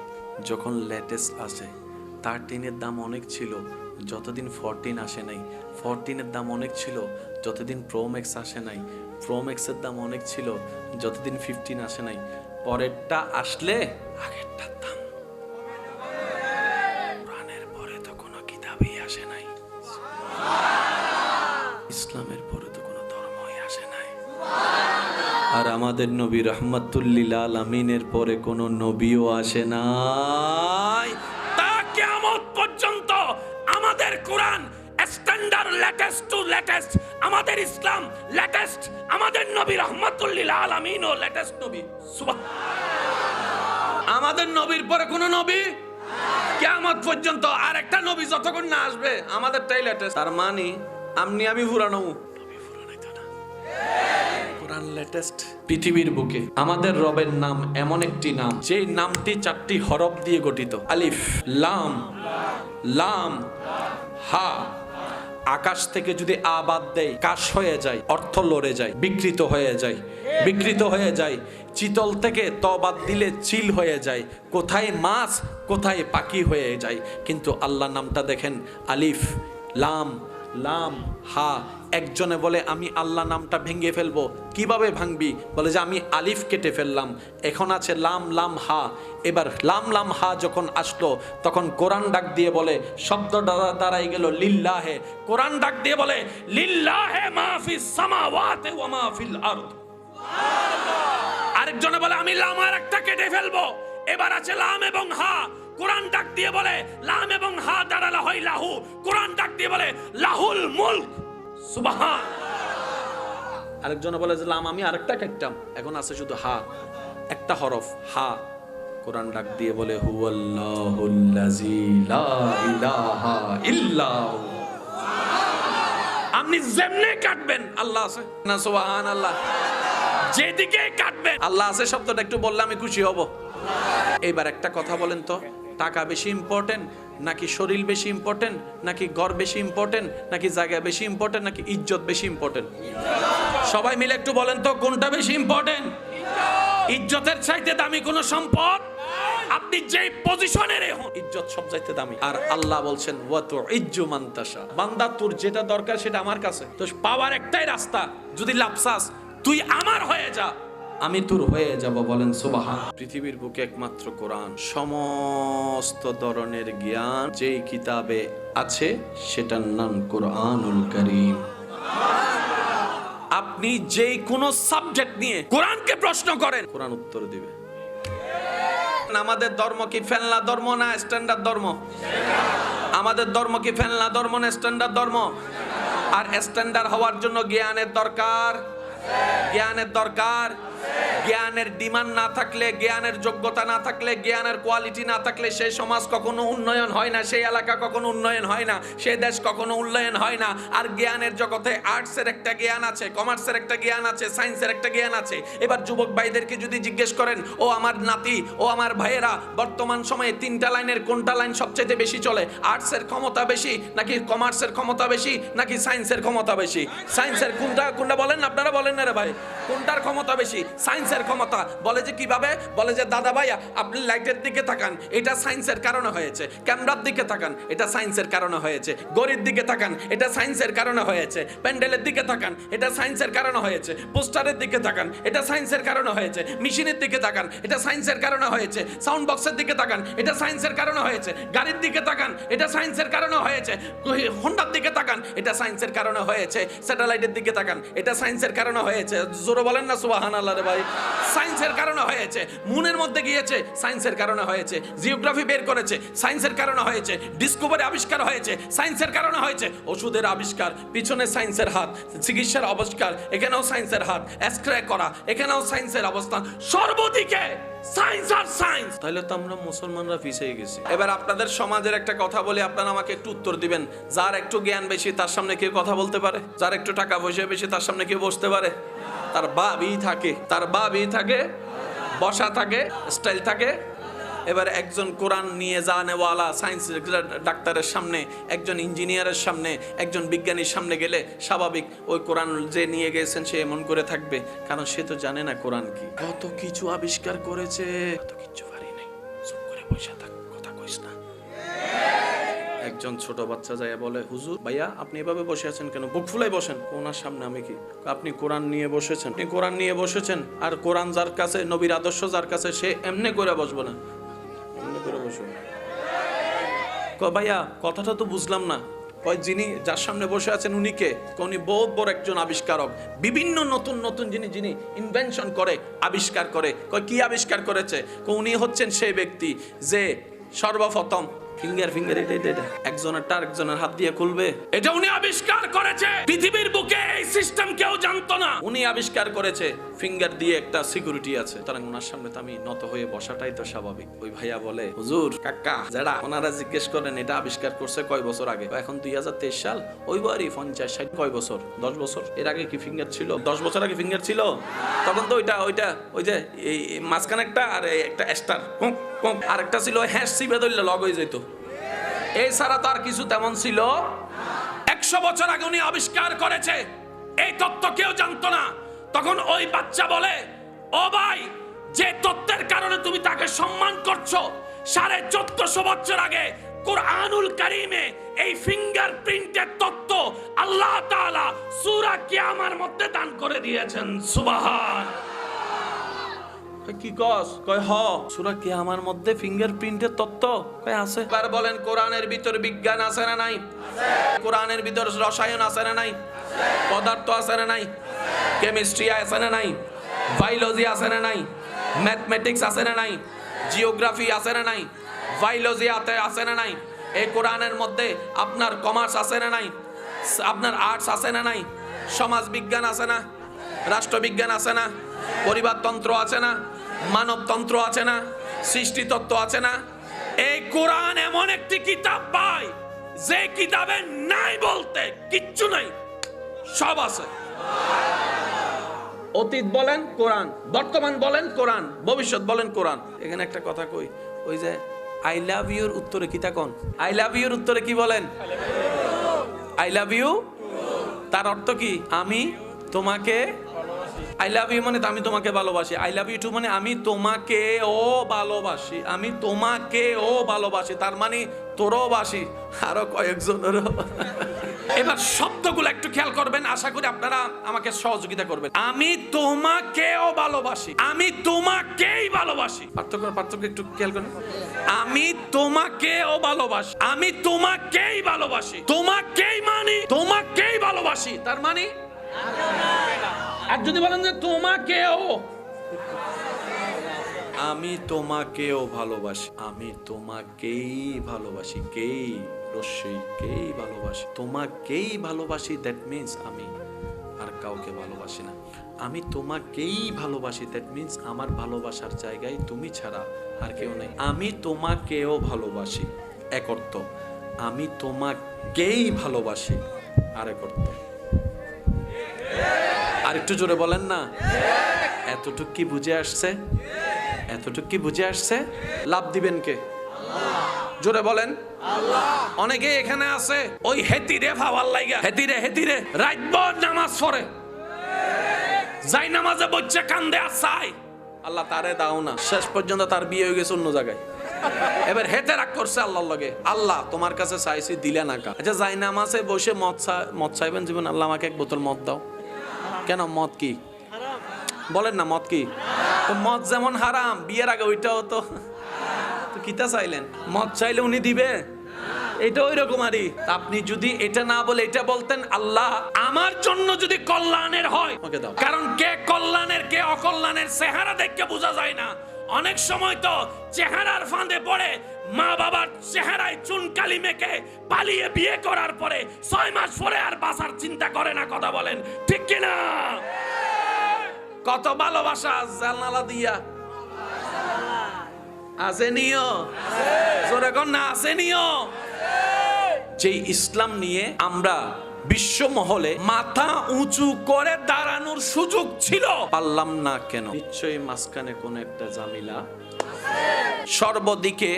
যখন লেটেস্ট আসে। 13-এর দাম অনেক ছিল যতদিন 14 আসে নাই, 14-এর দাম অনেক ছিল যতদিন প্রো ম্যাক্স আসে নাই, প্রো ম্যাক্সের দাম অনেক ছিল যতদিন 15 আসে নাই। পরেরটা আসলে আগেরটার দাম। কোরআনের পরে তো কোনো কিতাবই আসে নাই, ইসলামের পরে তো কোনো ধর্মই আসে নাই, আর আমাদের নবী রাহমাতুল্লিল আলামিনের পরে কোনো নবীও আসে নাই। তা কিয়ামত পর্যন্ত আমাদের কোরআন স্ট্যান্ডার্ড, লেটেস্ট টু লেটেস্ট, আমাদের ইসলাম লেটেস্ট, আমাদের নবী রাহমাতুল্লিল আলামিনও লেটেস্ট নবী। আমাদের নবীর পরে কোন নবী কিয়ামত পর্যন্ত আর একটা নবী যতক্ষণ না আসবে আমাদেরটাই লেটেস্ট। তার মানে আমি পুরানো, নবী পুরানো তো না, কোরআন লেটেস্ট। পৃথিবীর বুকে আমাদের রবের নাম এমন একটি নাম, যেই নামটি 4টি হরফ দিয়ে গঠিত। আলিফ লাম, লাম হা। আকাশ থেকে যদি আবাদ দেয় কাশ হয়ে যায়, অর্থ লড়ে যায়, বিকৃত হয়ে যায়, বিকৃত হয়ে যায়। চিতল থেকে তবাদ দিলে চিল হয়ে যায়, কোথায় মাছ কোথায় পাখি হয়ে যায়। কিন্তু আল্লাহ নামটা দেখেন, আলিফ লাম, লাম হা। একজনে বলে আমি আল্লাহ নামটা ভেঙে ফেলবো, কিভাবে ভাঙবি? বলে যে আমি আলিফ কেটে ফেললাম, এখন আছে লাম লাম হা। এবার লাম লাম হা যখন আসলো তখন কোরআন ডাক দিয়ে বলে, শব্দ দাঁড়াই গেল লিল্লাহে। কোরআন ডাক দিয়ে বলে লিল্লাহে মা ফিস সামাওয়াতি ওয়া মা ফিল আরদ। আরেকজনে বলে আমি লাম আর একটা কেটে ফেলবো, এবার আছে লাম এবং হা। কোরআন ডাক দিয়ে বলে লাম এবং হা দাঁড়ালে হয় লাহু। কোরআন ডাক দিয়ে বলে লাহুল মুলক। সুবহান। আরেকজন বলে যে লাম আমি আরেকটা কাটতাম, এখন আছে শুধু হা, একটা হরফ হা। কোরআন ডাক দিয়ে বলে হুয়াল্লাহুল্লাযী লা ইলাহা ইল্লা হু। আপনি যেমনে কাটবেন আল্লাহ আছে না? সুবহানাল্লাহ। যেদিকে কাটবেন আল্লাহ আছে শব্দটা একটু বললে আমি খুশি হব। এইবার একটা কথা বলেন তো, টাকা বেশি ইম্পর্টেন্ট নাকি শরীর বেশি ইম্পর্টেন্ট, নাকি ঘর বেশি ইম্পর্টেন্ট, নাকি জায়গা বেশি ইম্পর্টেন্ট, নাকি ইজ্জত বেশি ইম্পর্টেন্ট? সবাই মিলে একটু বলেন তো কোনটা বেশি ইম্পর্টেন্ট? ইজ্জতের চাইতে দামি কোন সম্পদ আপনি যেই পজিশনের হন, ইজ্জত সব চাইতে দামি। আর আল্লাহ বলছেন ওয়া তুইজ্জু মান তাশা। বান্দা তোর যেটা দরকার সেটা আমার কাছে, তো পাওয়ার একটাই রাস্তা, যদি লাপসাস তুই আমার হয়ে যা, আমি তোর হয়ে যাব। বলেন সুবহান। পৃথিবীর বুকে একমাত্র কোরআন সমস্ত ধরনের জ্ঞান যেই কিতাবে আছে সেটার নাম কোরআনুল কারীম। আপনি যেই কোনো সাবজেক্ট নিয়ে কোরআনকে প্রশ্ন করেন, কোরআন উত্তর দিবে। আমাদের ধর্ম কি ফেলনা ধর্ম না স্ট্যান্ডার্ড ধর্ম? আমাদের ধর্ম কি ফেলনা ধর্ম না স্ট্যান্ডার্ড ধর্ম? আর স্ট্যান্ডার্ড হওয়ার জন্য জ্ঞানের দরকার, জ্ঞানের দরকার। জ্ঞানের ডিমান্ড না থাকলে, জ্ঞানের যোগ্যতা না থাকলে, জ্ঞানের কোয়ালিটি না থাকলে সেই সমাজ কখনো উন্নয়ন হয় না, সেই এলাকা কখনো উন্নয়ন হয় না, সেই দেশ কখনো উন্নয়ন হয় না। আর জ্ঞানের জগতে আর্টসের একটা জ্ঞান আছে, কমার্সের একটা জ্ঞান আছে, সায়েন্সের একটা জ্ঞান আছে। এবার যুবক ভাইদেরকে যদি জিজ্ঞেস করেন, ও আমার নাতি, ও আমার ভাইয়েরা, বর্তমান সময়ে তিনটা লাইনের কোনটা লাইন সবচেয়ে বেশি চলে? আর্টসের ক্ষমতা বেশি নাকি কমার্সের ক্ষমতা বেশি নাকি সায়েন্সের ক্ষমতা বেশি? সায়েন্সের কোনটা বলেন, আপনারা বলেন না রে ভাই, কোনটার ক্ষমতা বেশি? সায়েন্সের ক্ষমতা। বলে যে কিভাবে? বলে যে দাদা ভাই আপনি লাইটের দিকে তাকান, এটা সায়েন্সের কারণে হয়েছে। ক্যামেরার দিকে তাকান, এটা সায়েন্সের কারণে হয়েছে। গড়ির দিকে তাকান, এটা সায়েন্সের কারণে হয়েছে। প্যান্ডেলের দিকে তাকান, এটা সায়েন্সের কারণে হয়েছে। পোস্টারের দিকে তাকান, এটা সায়েন্সের কারণে হয়েছে। মেশিনের দিকে তাকান, এটা সায়েন্সের কারণে হয়েছে। সাউন্ড বক্সের দিকে তাকান, এটা সায়েন্সের কারণে হয়েছে। গাড়ির দিকে তাকান, এটা সায়েন্সের কারণে হয়েছে। হোন্ডার দিকে তাকান, এটা সায়েন্সের কারণে হয়েছে। স্যাটেলাইটের দিকে তাকান, এটা সায়েন্সের কারণে হয়েছে। জোরে বলেন না সুবহানাল্লাহ রে ভাই। সায়েন্সের কারণে হয়েছে। মুনের মধ্যে গিয়েছে, সায়েন্সের কারণে হয়েছে। জিওগ্রাফি বের করেছে, সায়েন্সের কারণে হয়েছে। ডিসকভারি আবিষ্কার হয়েছে, সায়েন্সের কারণে হয়েছে। ওষুধের আবিষ্কার, পিছনে সায়েন্সের হাত। চিকিৎসার আবিষ্কার, এখানেও সায়েন্সের হাত। এক্সরে করা, এখানেও সায়েন্সের অবস্থান। সর্বদিকে সায়েন্স আর সায়েন্স। তাহলে তো আমরা মুসলমানরা পিছিয়ে গেছি। এবার আপনাদের সমাজের একটা কথা বলি, আপনারা আমাকে একটু উত্তর দিবেন। যার একটু জ্ঞান বেশি তার সামনে কেউ কথা বলতে পারে? যার একটু টাকা পয়সা বেশি তার সামনে কেউ বসতে পারে? তার বাবই থাকে, বসা থাকে, স্টাইল থাকে। এবার একজন কোরআন নিয়ে জানেওয়ালা সায়েন্স ডাক্তারের সামনে, একজন ইঞ্জিনিয়ারের সামনে, একজন বিজ্ঞানীর সামনে গেলে স্বাভাবিক ওই কোরআন যে নিয়ে গেছেন সে এমন করে থাকবে, কারণ সে তো জানে না কোরআন কি। কত কিছু আবিষ্কার করেছে, কত কিছু পারি নাই, চুপ করে বসে থাক, কথা কইস না। একজন ছোট বাচ্চা যায় বলে, হুজুর ভাইয়া আপনি এভাবে বসে আছেন কেন? বুক ফুলাই বসেন। ওনার সামনে আমি কি? আপনি কোরআন নিয়ে বসেছেন, আপনি কোরআন নিয়ে বসেছেন, আর কোরআন যার কাছে, নবীর আদর্শ যার কাছে, সে এমনি করে বসবো না, এমনি করে বসবো। ভাইয়া কথাটা তো বুঝলাম না। কয় যিনি যার সামনে বসে আছেন উনি কে? উনি বহুত বড় একজন আবিষ্কারক, বিভিন্ন নতুন নতুন যিনি ইনভেনশন করে, আবিষ্কার করে। কয় কি আবিষ্কার করেছে? উনি হচ্ছেন সেই ব্যক্তি যে সর্বপ্রথম ফিঙ্গার এটা একজনের হাত দিয়ে খুলবে, এটা উনি আবিষ্কার করেছে। পৃথিবীর বুকে এই সিস্টেম কেউ জানতো না, উনি আবিষ্কার করেছে। ফিঙ্গার দিয়ে একটা সিকিউরিটি আছে। তার ওনার সামনে তো আমি নত হয়ে বসাটাই তো স্বাভাবিক। ওই ভাইয়া বলে, হুজুর কাকা যারা ওনারা জিজ্ঞেস করেন এটা আবিষ্কার করছে কয় বছর আগে? এখন 2023 সাল, ওই বারই 50-60 কয় বছর? 10 বছর। এর আগে কি ফিঙ্গার ছিল? 10 বছর আগে ফিঙ্গার ছিল? তখন তো ওই যে এই মাঝখানে একটা আর একটা স্টার আর একটা ছিল হ্যাশ সিবে ধরলে লগ হয়ে যেত। এই ছাড়া তার কিছু তেমন ছিল। 100 বছর আগে উনি আবিষ্কার করেছে, এই তত্ত্ব কেউ জানতো না। তখন ওই বাচ্চা বলে, ও ভাই যে তত্ত্বের কারণে তুমি তাকে সম্মান করছো, 1450 বছর আগে কুরআনুল কারীমে এই ফিঙ্গারপ্রিন্টের তত্ত্ব আল্লাহ তাআলা সূরা কিয়ামার মধ্যে দান করে দিয়েছেন। সুবহান। কি কস? কয় হ, সূরা কিয়ামার মধ্যে ফিঙ্গারপ্রিন্টের তত্ত্ব কয় আছে। এবার বলেন কোরআনের ভিতর বিজ্ঞান আছে না নাই? কোরআনের ভিতর রসায়ন আছে না নাই? পদার্থ আছে না নাই? কেমিস্ট্রি আছে না নাই? বায়োলজি আছে না নাই? ম্যাথমেটিক্স আছে না নাই? জিওগ্রাফি আছে না নাই? বায়োলজি আছে না নাই? এই কোরআনের মধ্যে আপনার কমার্স আছে না নাই? আপনার আর্টস আছে না নাই? সমাজ বিজ্ঞান আছে না? রাষ্ট্রবিজ্ঞান আছে না? পরিবারতন্ত্র আছে না? মানবতন্ত্র আছে না? সৃষ্টিতত্ত্ব আছে না? এই কোরআন এমন একটি কিতাব ভাই, যে কিতাবে নাই বলতে কিচ্ছু নাই, সব আছে। অতীত বলেন কোরআন, বর্তমান বলেন কোরআন, ভবিষ্যৎ বলেন কোরআন। এখানে একটা কথা কই, ওই যে আই লাভ ইউর উত্তরে কি থাকুন? আই লাভ ইউর উত্তরে কি বলেন? I love you. তার অর্থ কি? আমি তোমাকে, আই লাভ ইউ মানে আমি তোমাকে ভালোবাসি। আই লাভ ইউ টু মানে আমি তোমাকে ও ভালোবাসি, আমি তোমাকে ও ভালোবাসি, তার মানে তোরও বাসি, আরো কয়েকজনেরও। এবার শব্দগুলো একটু খেয়াল করবেন, আশা করি আপনারা আমাকে সহযোগিতা করবেন। আমি তোমাকেও ভালোবাসি, আমি তোমাকেই ভালোবাসি। পার্থক্য একটু খেয়াল করেন। আমি তোমাকেও ভালোবাসি, আমি তোমাকেই ভালোবাসি, তোমাকেই মানি, তোমাকেই ভালোবাসি, তার মানে। আর যদি বলেন যে তোমাকেও, আমি তোমাকেও ভালোবাসি, আমি তোমাকেই ভালোবাসি, কেই ভালোবাসি, তোমাকেই ভালোবাসি, দ্যাট মিন্স আমি। আর কাউকে ভালোবাসি না, আমি তোমাকেই ভালোবাসি। দ্যাট মিন্স আমার ভালোবাসার জায়গায় তুমি ছাড়া আর কেউ নেই। আমি তোমাকেও ভালোবাসি, এক অর্থ। আমি তোমাকেই ভালোবাসি, আরেক অর্থ। আর একটু জোরে বলেন না। এতটুক কি বুঝে আসছে? এতটুক কি বুঝে আসছে? লাভ দিবেন কে? জোরে বলেন। অনেকে এখানে আছে ওই হেতিরে ভাওয়ার লাইগা, হেতিরে রাতভর নামাজ পড়ে, যাই নামাজে বসে কান্দে আর চাই আল্লাহ তারে দাও না। শেষ পর্যন্ত তার বিয়ে হয়ে গেছে অন্য জায়গায়। এবার হেতে রাগ করছে আল্লাহর লগে, আল্লাহ তোমার কাছে চাইছি দিলে না কা। আচ্ছা যাই নামাজে বসে মদ চাইবেন জীবন, আল্লাহ আমাকে এক বোতল মদ দাও। কেন? মদ কি? বলেন না, মদ কি? তো মদ যেমন হারাম, বিয়ের আগে ওইটাও তো কিতা চাইলেন? মদ চাইলে উনি দিবে? এটা ওই রকমারই। আপনি যদি এটা না বলে এটা বলতেন, আল্লাহ আমার জন্য যদি কল্যাণের হয় ওকে দাও। কারণ কে কল্যাণের কে অকল্যাণের চেহারা দেখে বোঝা যায় না। অনেক সময় তো চেহারার ফাঁদে পড়ে মা বাবার চেহারায় চুনকালি মেখে পালিয়ে বিয়ে করার পরে 6 মাস পরে আর বাঁচার চিন্তা করে না। কথা বলেন ঠিক কিনা? কত ভালোবাসা জানালা দিয়া আসেনিও, জোরে কর না, আসেনিও। যে ইসলাম নিয়ে আমরা বিশ্ব মহলে মাথা উঁচু করে দাঁড়ানোর সুযোগ ছিল, পারলাম না কেন? নিশ্চয়ই মাঝখানে কোন একটা জামিলা। সর্বদিকে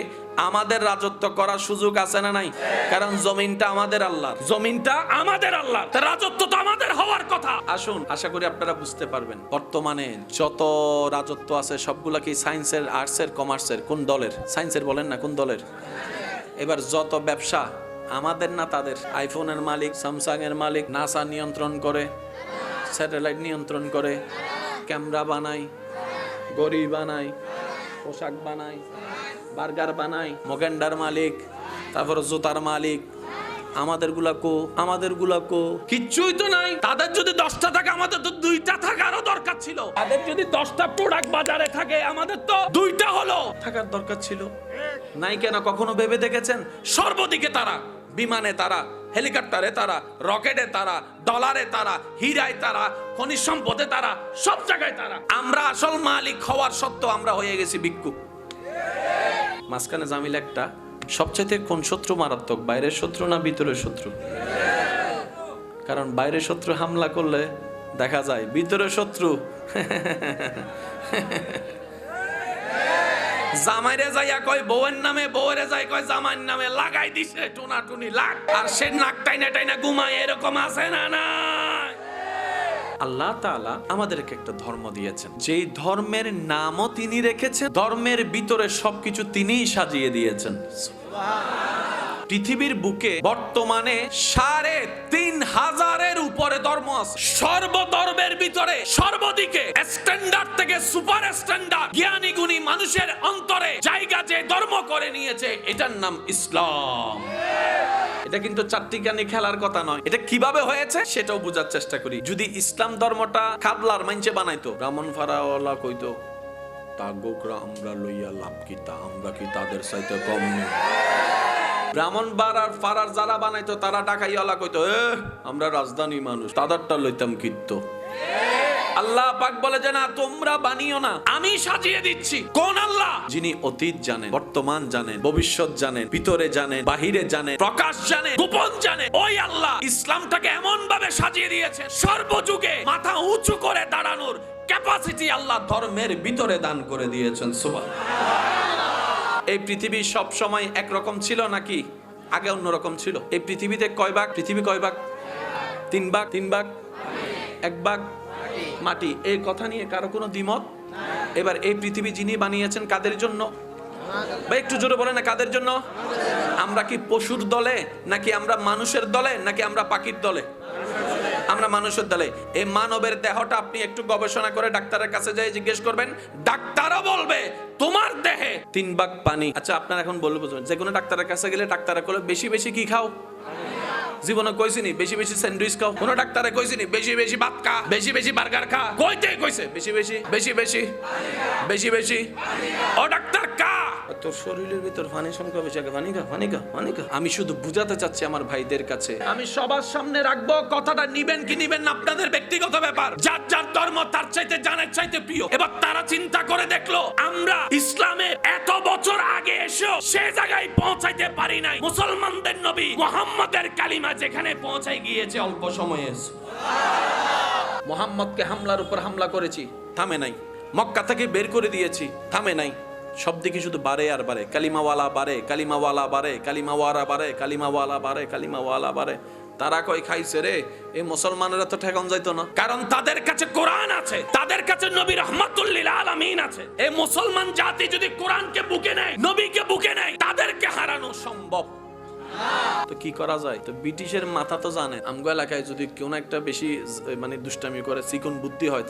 আমাদের রাজত্ব করার সুযোগ আছে না নাই? কারণ জমিনটা আমাদের আল্লাহর, জমিনটা আমাদের আল্লাহর, তার রাজত্ব তো আমাদের হওয়ার কথা। আসুন, আশা করি আপনারা বুঝতে পারবেন বর্তমানে যত রাজত্ব আছে সবগুলা কি সায়েন্সের, আর্টসের, কমার্সের? কোন দলের? সায়েন্সের বলেন না, কোন দলের? এবার যত ব্যবসা আমাদের না তাদের? আইফোনের মালিক, স্যামসাং এর মালিক, নাসা নিয়ন্ত্রণ করে, স্যাটেলাইট নিয়ন্ত্রণ করে, ক্যামেরা বানায়, গড়ি বানায়, পোশাক বানায়, বার্গার বানায়, মগেন্ডার মালিক, তারপর জুতার মালিক। আমাদের গুলাকো কিচ্ছুই তো নাই। তাদের যদি 10টা থাকে, আমাদের তো 2টা থাকারও দরকার ছিল। তাদের যদি 10টা প্রোডাক্ট বাজারে থাকে, আমাদের তো 2টা হলো থাকার দরকার ছিল। নাই কেন? কখনো ভেবে দেখেছেন? সর্বদিকে তারা, বিমানে তারা, হেলিকপ্টারে তারা, রকেটে তারা, ডলারে তারা, হীরায় তারা, খনিজ সম্পদে তারা, সব জায়গায় তারা। আমরা আসল মালিক হওয়ার সত্ত্বেও আমরা হয়ে গেছি ভিক্ষুক। মাঝখানে জামিল একটা। সবচাইতে কোন শত্রু মারাত্মক? বাইরের শত্রু না ভিতরের শত্রু? কারণ বাইরের শত্রু হামলা করলে দেখা যায়, ভিতরের শত্রু জামাইরে যাইয়া কয় বউয়ের নামে, বউয়েরে যাই কয় জামাইয়ের নামে, লাগাই দিছে টুনাটুনি লাগ, আর সে নাক টাইনা টাইনা ঘুমায়। এরকম আছে না? না। আল্লাহ তাআলা আমাদেরকে একটা ধর্ম দিয়েছেন, যেই ধর্মের নামও তিনি রেখেছেন, ধর্মের ভিতরে সবকিছু তিনিই সাজিয়ে দিয়েছেন। পৃথিবীর বুকে বর্তমানে ৩,৫০০-এর উপরে ধর্ম আছে। সর্বধর্মের ভিতরে সর্বদিকে স্ট্যান্ডার্ড থেকে সুপার স্ট্যান্ডার্ড জ্ঞানী গুণী মানুষের অন্তরে জায়গা যে ধর্ম করে নিয়েছে, এটার নাম ইসলাম। এটা কিন্তু চারটিখানি খেলার কথা নয়। এটা কিভাবে হয়েছে সেটাও বোঝার চেষ্টা করি। যদি ইসলাম ধর্মটা কাবলার মাইনচে বানাইতো, ব্রাহ্মণ ফারাওয়ালা কইতো তাগোকরা আমরা লইয়া লাভ কি, তা আমরা কি তাদের চাইতে কম নই? ব্রাহ্মণ বাড়ার ফারার যারা বানাইতো তারা ডাকাইওয়ালা কইতো আমরা রাজধানী মানুষ, তাদেরটা লইতাম কিত্তো। আল্লাহ পাক বলে যে না, তোমরা বানিও না, আমি সাজিয়ে দিচ্ছি। কোন আল্লাহ? যিনি অতীত জানেন, বর্তমান জানেন, ভবিষ্যৎ জানেন, ভিতরে জানেন, বাহিরে জানেন, প্রকাশ জানেন, গোপন জানেন। ওই আল্লাহ ইসলামটাকে এমন ভাবে সাজিয়ে দিয়েছেন, সর্বযুগে মাথা উঁচু করে দাঁড়ানোর ক্যাপাসিটি আল্লাহ ধর্মের ভিতরে দান করে দিয়েছেন। সুবহানাল্লাহ। এই পৃথিবী সব সময় একরকম ছিল নাকি আগে অন্যরকম ছিল? এই পৃথিবীতে কয় ভাগ? পৃথিবী কয় ভাগ? 3 ভাগ। 3 ভাগ? 1 ভাগ মাটি। এই কথা নিয়ে কারো কোনো দ্বিমত? এবার এই পৃথিবী যিনি বানিয়েছেন কাদের জন্য? ভাই একটু জোরে বলেন না, কাদের জন্য? আমরা কি পশুর দলে, নাকি আমরা মানুষের দলে, নাকি আমরা পাখির দলে? আমরা মানুষের দলে। এই মানবের দেহটা আপনি একটু গবেষণা করে ডাক্তারের কাছে যাই জিজ্ঞেস করবেন, ডাক্তারও বলবে তোমার দেহে 3 ভাগ পানি। আচ্ছা আপনারা এখন বলবো, যে কোনো ডাক্তারের কাছে গেলে ডাক্তার বলে বেশি বেশি কি খাও? জীবনে কইছিনি বেশি বেশি স্যান্ডউইচ খাও? কোন ডাক্তারে কইছিনি বেশি বেশি ভাত খা, বেশি বেশি বার্গার খা? কইতে কইছে বেশি বেশি বেশি বেশি বেশি বেশি। ও ডাক্তার কা তোর শরীরের ভিতর পানি সংখ্যা বেশি, আগে পানি খা, পানি খা, পানি খা। আমি শুধু বুঝাতে চাচ্ছি আমার ভাইদের কাছে, আমি সবার সামনে রাখবো, কথাটা নিবেন কি নিবেন না আপনাদের ব্যক্তিগত ব্যাপার। যার যার ধর্ম তার চাইতে জানের চাইতে প্রিয়। এবার তারা চিন্তা করে দেখলো, আমরা ইসলামের এত বছর আগে এসেও সে জায়গায় পৌঁছাইতে পারি নাই। মুসলমানদের নবী মুহাম্মদের কালিমা যেখানে পৌঁছাই গিয়েছে অল্প সময়ে। মুহাম্মদকে হামলার উপর হামলা করেছি, থামে নাই। মক্কা থেকে বের করে দিয়েছি, থামে নাই। সব দিকে শুধু বাড়ে আর বাড়ে, কালিমাওয়ালা বাড়ে, কালিমাওয়ালা বাড়ে, কালিমাওয়ালা বাড়ে, কালিমাওয়ালা বাড়ে, কালিমাওয়ালা বাড়ে। তারা কই খাইছে রে, এই মুসলমানেরা তো ঠেকান যাইতো না, কারণ তাদের কাছে কোরআন আছে, তাদের কাছে নবী রাহমাতুল লিল আলামিন আছে। এই মুসলমান জাতি যদি কোরআনকে বুকে নেয়, নবীকে বুকে নেয়, তাদেরকে হারানো সম্ভব। তো কি করা যায়? তো ব্রিটিশের মাথা তো জানে, আমগো এলাকায় যদি কেউ না একটা বেশি মানে দুষ্টামি করে, চিকন বুদ্ধি হয়,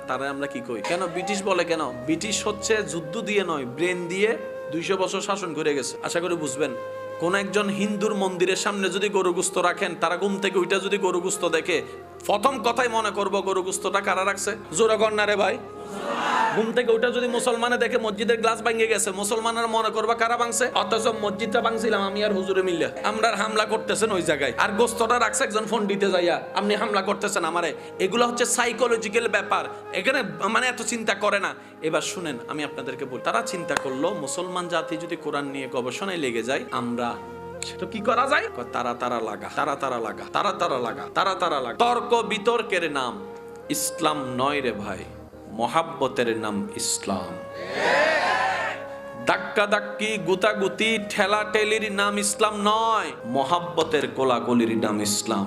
তারা আমরা কি কই? কেন ব্রিটিশ বলে? কেন ব্রিটিশ হচ্ছে যুদ্ধ দিয়ে নয়, ব্রেন দিয়ে 200 বছর শাসন করে গেছে। আশা করি বুঝবেন। কোন একজন হিন্দুর মন্দিরের সামনে যদি গরু গোস্ত রাখেন, তারা ঘুম থেকে ওইটা যদি গরু গোস্ত দেখে, প্রথম কথাই মনে করবো গরু গোস্তটা কারা রাখছে। জোরে কর না রে ভাই। ঘুম থেকে ওটা যদি মুসলমানে দেখে মসজিদের গ্লাস ভেঙে গেছে, মুসলমানরা মনে করবা কারা ভাঙছে, অথচ মসজিদটা ভাঙছিলাম আমি আর হুজুরে মিললে। আমরা হামলা করতেছেন ওই জায়গায়, আর গোস্তটা রাখছে একজন ফোন দিতে যাইয়া, আপনি হামলা করতেছেন আমারে। এগুলো হচ্ছে সাইকোলজিক্যাল ব্যাপার, এখানে মানে এত চিন্তা করে না। এবার শুনেন, আমি আপনাদেরকে বলি, তারা চিন্তা করলো মুসলমান জাতি যদি কোরআন নিয়ে গবেষণায় লেগে যায়, আমরা তো কি করা যায়? তারা লাগা, তর্ক বিতর্কের নাম ইসলাম নয় রে ভাই, মহাব্বতের নাম ইসলাম। ধাক্কা ধাক্কি, গুতাগুতি, ঠেলা ঠেলির নাম ইসলাম নয়, মহাব্বতের কোলাকুলির নাম ইসলাম।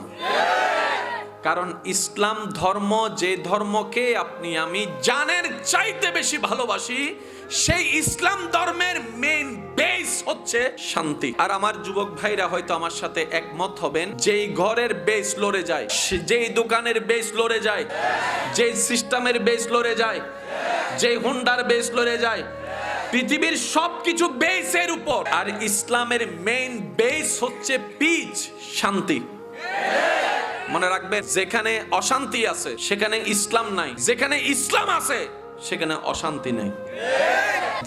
কারণ ইসলাম ধর্ম, যে ধর্মকে আপনি আমি জানের চাইতে বেশি ভালোবাসি, সেই ইসলাম ধর্মের মেইন বেস হচ্ছে শান্তি। আর আমার যুবক ভাইরা হয়তো আমার সাথে একমত হবেন, যেই ঘরের বেস লড়ে যায়, যেই দোকানের বেস লড়ে যায়, যেই সিস্টেমের বেস লড়ে যায়, যেই হুন্ডার বেস লড়ে যায়, পৃথিবীর সবকিছু বেসের উপর। আর ইসলামের মেইন বেস হচ্ছে পিচ, শান্তি। মনে রাখবেন, যেখানে অশান্তি আছে সেখানে ইসলাম নাই, যেখানে ইসলাম আছে সেখানে অশান্তি নাই।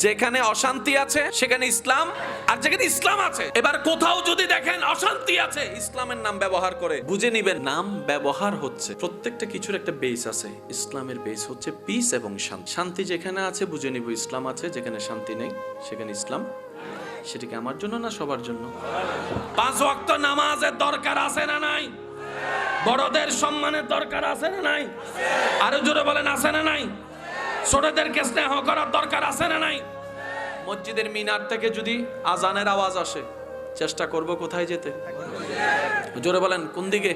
যেখানে অশান্তি আছে সেখানে ইসলাম, আর যেখানে ইসলাম আছে, এবার কোথাও যদি দেখেন অশান্তি আছে, ইসলামের নাম ব্যবহার করে, বুঝে নিবেন নাম ব্যবহার হচ্ছে। প্রত্যেকটা কিছুর একটা বেস আছে, ইসলামের বেস হচ্ছে পিস এবং শান্তি। শান্তি যেখানে আছে বুঝে নিব ইসলাম আছে, যেখানে শান্তি নেই সেখানে ইসলাম। সেটা কি আমার জন্য না সবার জন্য? 5 ওয়াক্ত নামাজের দরকার আছে না নাই? বড়দের সম্মানের দরকার আছে না নাই? আরো জোরে বলেন, আছে না নাই? ছোটদেরকে স্নেহ করার দরকার আছে না নাই? মসজিদের মিনার থেকে যদি আজানের আওয়াজ আসে, চেষ্টা করব কোথায় যেতে? জোরে বলেন, কোন দিকে?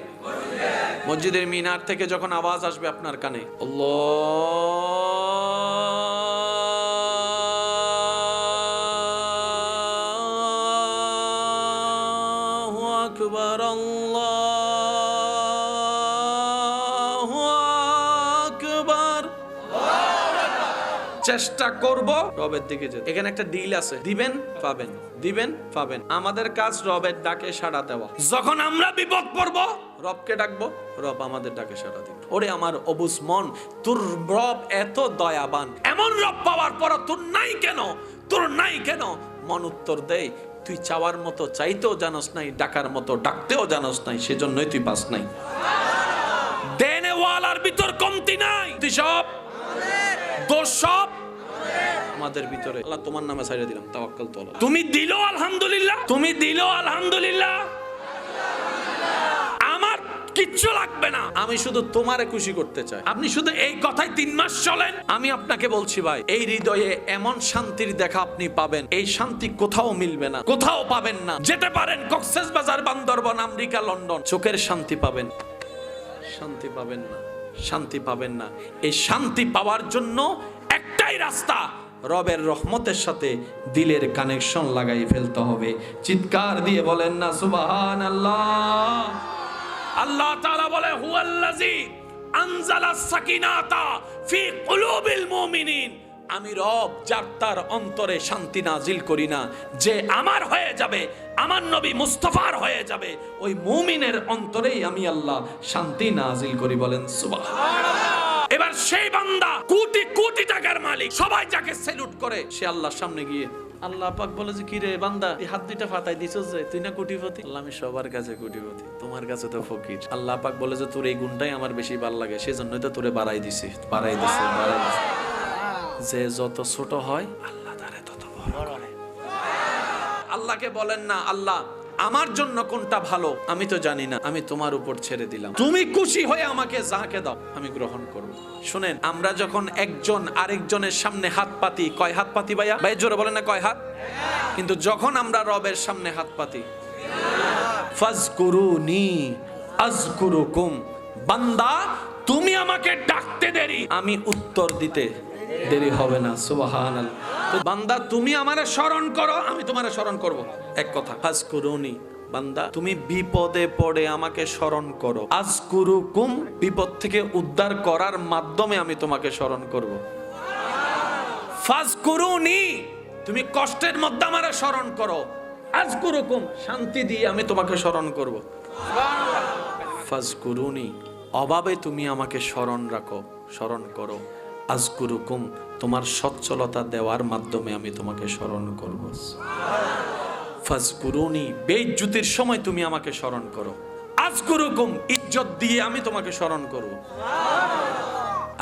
মসজিদের মিনার থেকে যখন আওয়াজ আসবে আপনার কানে, আল্লাহু আকবার, চেষ্টা করব রবের দিকে যেতে। এখানে একটা ডিল আছে, দিবেন পাবেন, দিবেন পাবেন। আমাদের কাজ রবের ডাকে সাড়া দেওয়া। যখন আমরা বিপদ পড়ব, রবকে ডাকবো, রব আমাদের ডাকে সাড়া দিবে। ওরে আমার অবুঝ মন, তোর রব এত দয়াবান, এমন রব পাওয়ার পর তোর নাই কেন, তোর নাই কেন? মন উত্তর দেয়, তুই চাওয়ার মতো চাইতেও জানোস নাই, ডাকার মতো ডাকতেও জানোস নাই, সেজন্যই তুই পাস নাই। দেনেওয়ালার ভিতর কমতি নাই, তুই সব দোষ সব আমাদের ভিতরে। আল্লাহ তোমার নামে ছাইড়ে দিলাম, তাওয়াক্কাল তো আল্লাহ। তুমি দিলো আলহামদুলিল্লাহ, তুমি দিলো আলহামদুলিল্লাহ, আমার কিচ্ছু লাগবে না, আমি শুধু তোমারে খুশি করতে চাই। আপনি শুধু এই কথাই 3 মাস চলেন, আমি আপনাকে বলছি ভাই, এই হৃদয়ে এমন শান্তির দেখা আপনি পাবেন, এই শান্তি কোথাও মিলবে না, কোথাও পাবেন না। যেতে পারেন কক্সবাজার, বান্দরবান, আমেরিকা, লন্ডন, চোখের শান্তি পাবেন, শান্তি পাবেন না, শান্তি পাবেন না। এই শান্তি পাওয়ার জন্য একটাই রাস্তা, রবের রহমতের সাথে দিলের কানেকশন লাগাই ফেলতে হবে। চিৎকার দিয়ে বলেন না সুবহানাল্লাহ। আল্লাহ তাআলা বলে, হুয়াল্লাযী আনজালাস সাকিনাতা ফি কুলুবিল মুমিনিন। আমি রব, যার তার অন্তরে শান্তি নাজিল করি না, যে আমার হয়ে যাবে, আমার নবী মুস্তাফার হয়ে যাবে, ওই মুমিনের অন্তরেই আমি আল্লাহ শান্তি নাজিল করি। বলেন সুবহানাল্লাহ। এবার সেই বান্দা কোটি কোটি টাকার মালিক, সবাই যাকে স্যালুট করে, সে আল্লাহর সামনে গিয়ে আল্লাহ পাক বলে যে কি রে বান্দা, এই হাত দুইটা ফাতাই দিছস যে, তুই না কোটিপতি? আল্লাহ, আমি সবার কাছে কোটিপতি, তোমার কাছে তো ফকির। আল্লাহ পাক বলে যে তোর এই গুণটাই আমার বেশি ভালো লাগে, সেজন্যই তো তোরে বাড়াই দিছি। যে যত ছোট হয় আল্লাহ তারে তত বড় করে। আল্লাহকে বলেন না, আল্লাহ আমার জন্য কোনটা ভালো আমি তো জানি না, আমি তোমার উপর ছেড়ে দিলাম, তুমি খুশি হয়ে আমাকে যাকে দাও আমি গ্রহণ করব। শুনেন, আমরা যখন একজন আরেকজনের সামনে হাত পাতি, কয় হাত পাতি ভাইয়া? ভাই জোরে বলেন না, কয় হাত? কিন্তু যখন আমরা রবের সামনে হাত পাতি, ফাজকুরুনি আযকুরুকুম, বান্দা তুমি আমাকে ডাকতে দেরি, আমি উত্তর দিতে দেরি হবে না। সুবহানাল্লাহ। তো বান্দা তুমি আমারে স্মরণ করো, আমি তোমারে স্মরণ করব। এক কথা, ফাজকুরুনি, বান্দা তুমি বিপদে পড়ে আমাকে স্মরণ করো, আযকুরুকুম, বিপদ থেকে উদ্ধার করার মাধ্যমে আমি তোমাকে স্মরণ করব। ফাজকুরুনি, তুমি কষ্টের মধ্যে আমারে স্মরণ করো, আযকুরুকুম, শান্তি দিয়ে আমি তোমাকে স্মরণ করব। ফাজকুরুনি, অভাবে তুমি আমাকে স্মরণ রাখো, স্মরণ করো, আযকুরুকুম, তোমার সচ্ছলতা দেওয়ার মাধ্যমে আমি তোমাকে স্মরণ করব। ফাজকুরুনি, বেইজ্জতির সময় তুমি আমাকে স্মরণ করো, আযকুরুকুম, ইজ্জত দিয়ে আমি তোমাকে স্মরণ করব।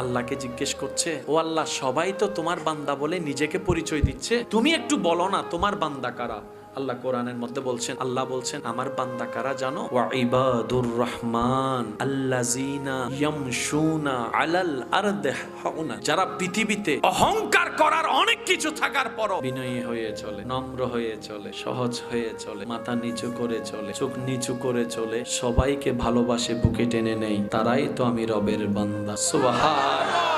আল্লাহকে জিজ্ঞেস করছে, ও আল্লাহ, সবাই তো তোমার বান্দা বলে নিজেকে পরিচয় দিচ্ছে, তুমি একটু বলো না তোমার বান্দা কারা? আল্লাহ কোরআনের মধ্যে বলছেন, আল্লাহ বলছেন আমার বান্দা কারা জানো? ওয়া ইবাদুর রহমান আল্লাযিনা ইয়ামশুনা আলাল আরদি হাওনা, যারা পৃথিবীতে অহংকার করার অনেক কিছু থাকার পরও বিনয়ী হয়ে চলে, নম্র হয়ে চলে, সহজ হয়ে চলে, মাথা নিচু করে চলে, চোখ নিচু করে চলে, সবাইকে ভালোবাসে, বুকে টেনে নেই, তারাই তো আমি রবের বান্দা। সুবহানাল্লাহ।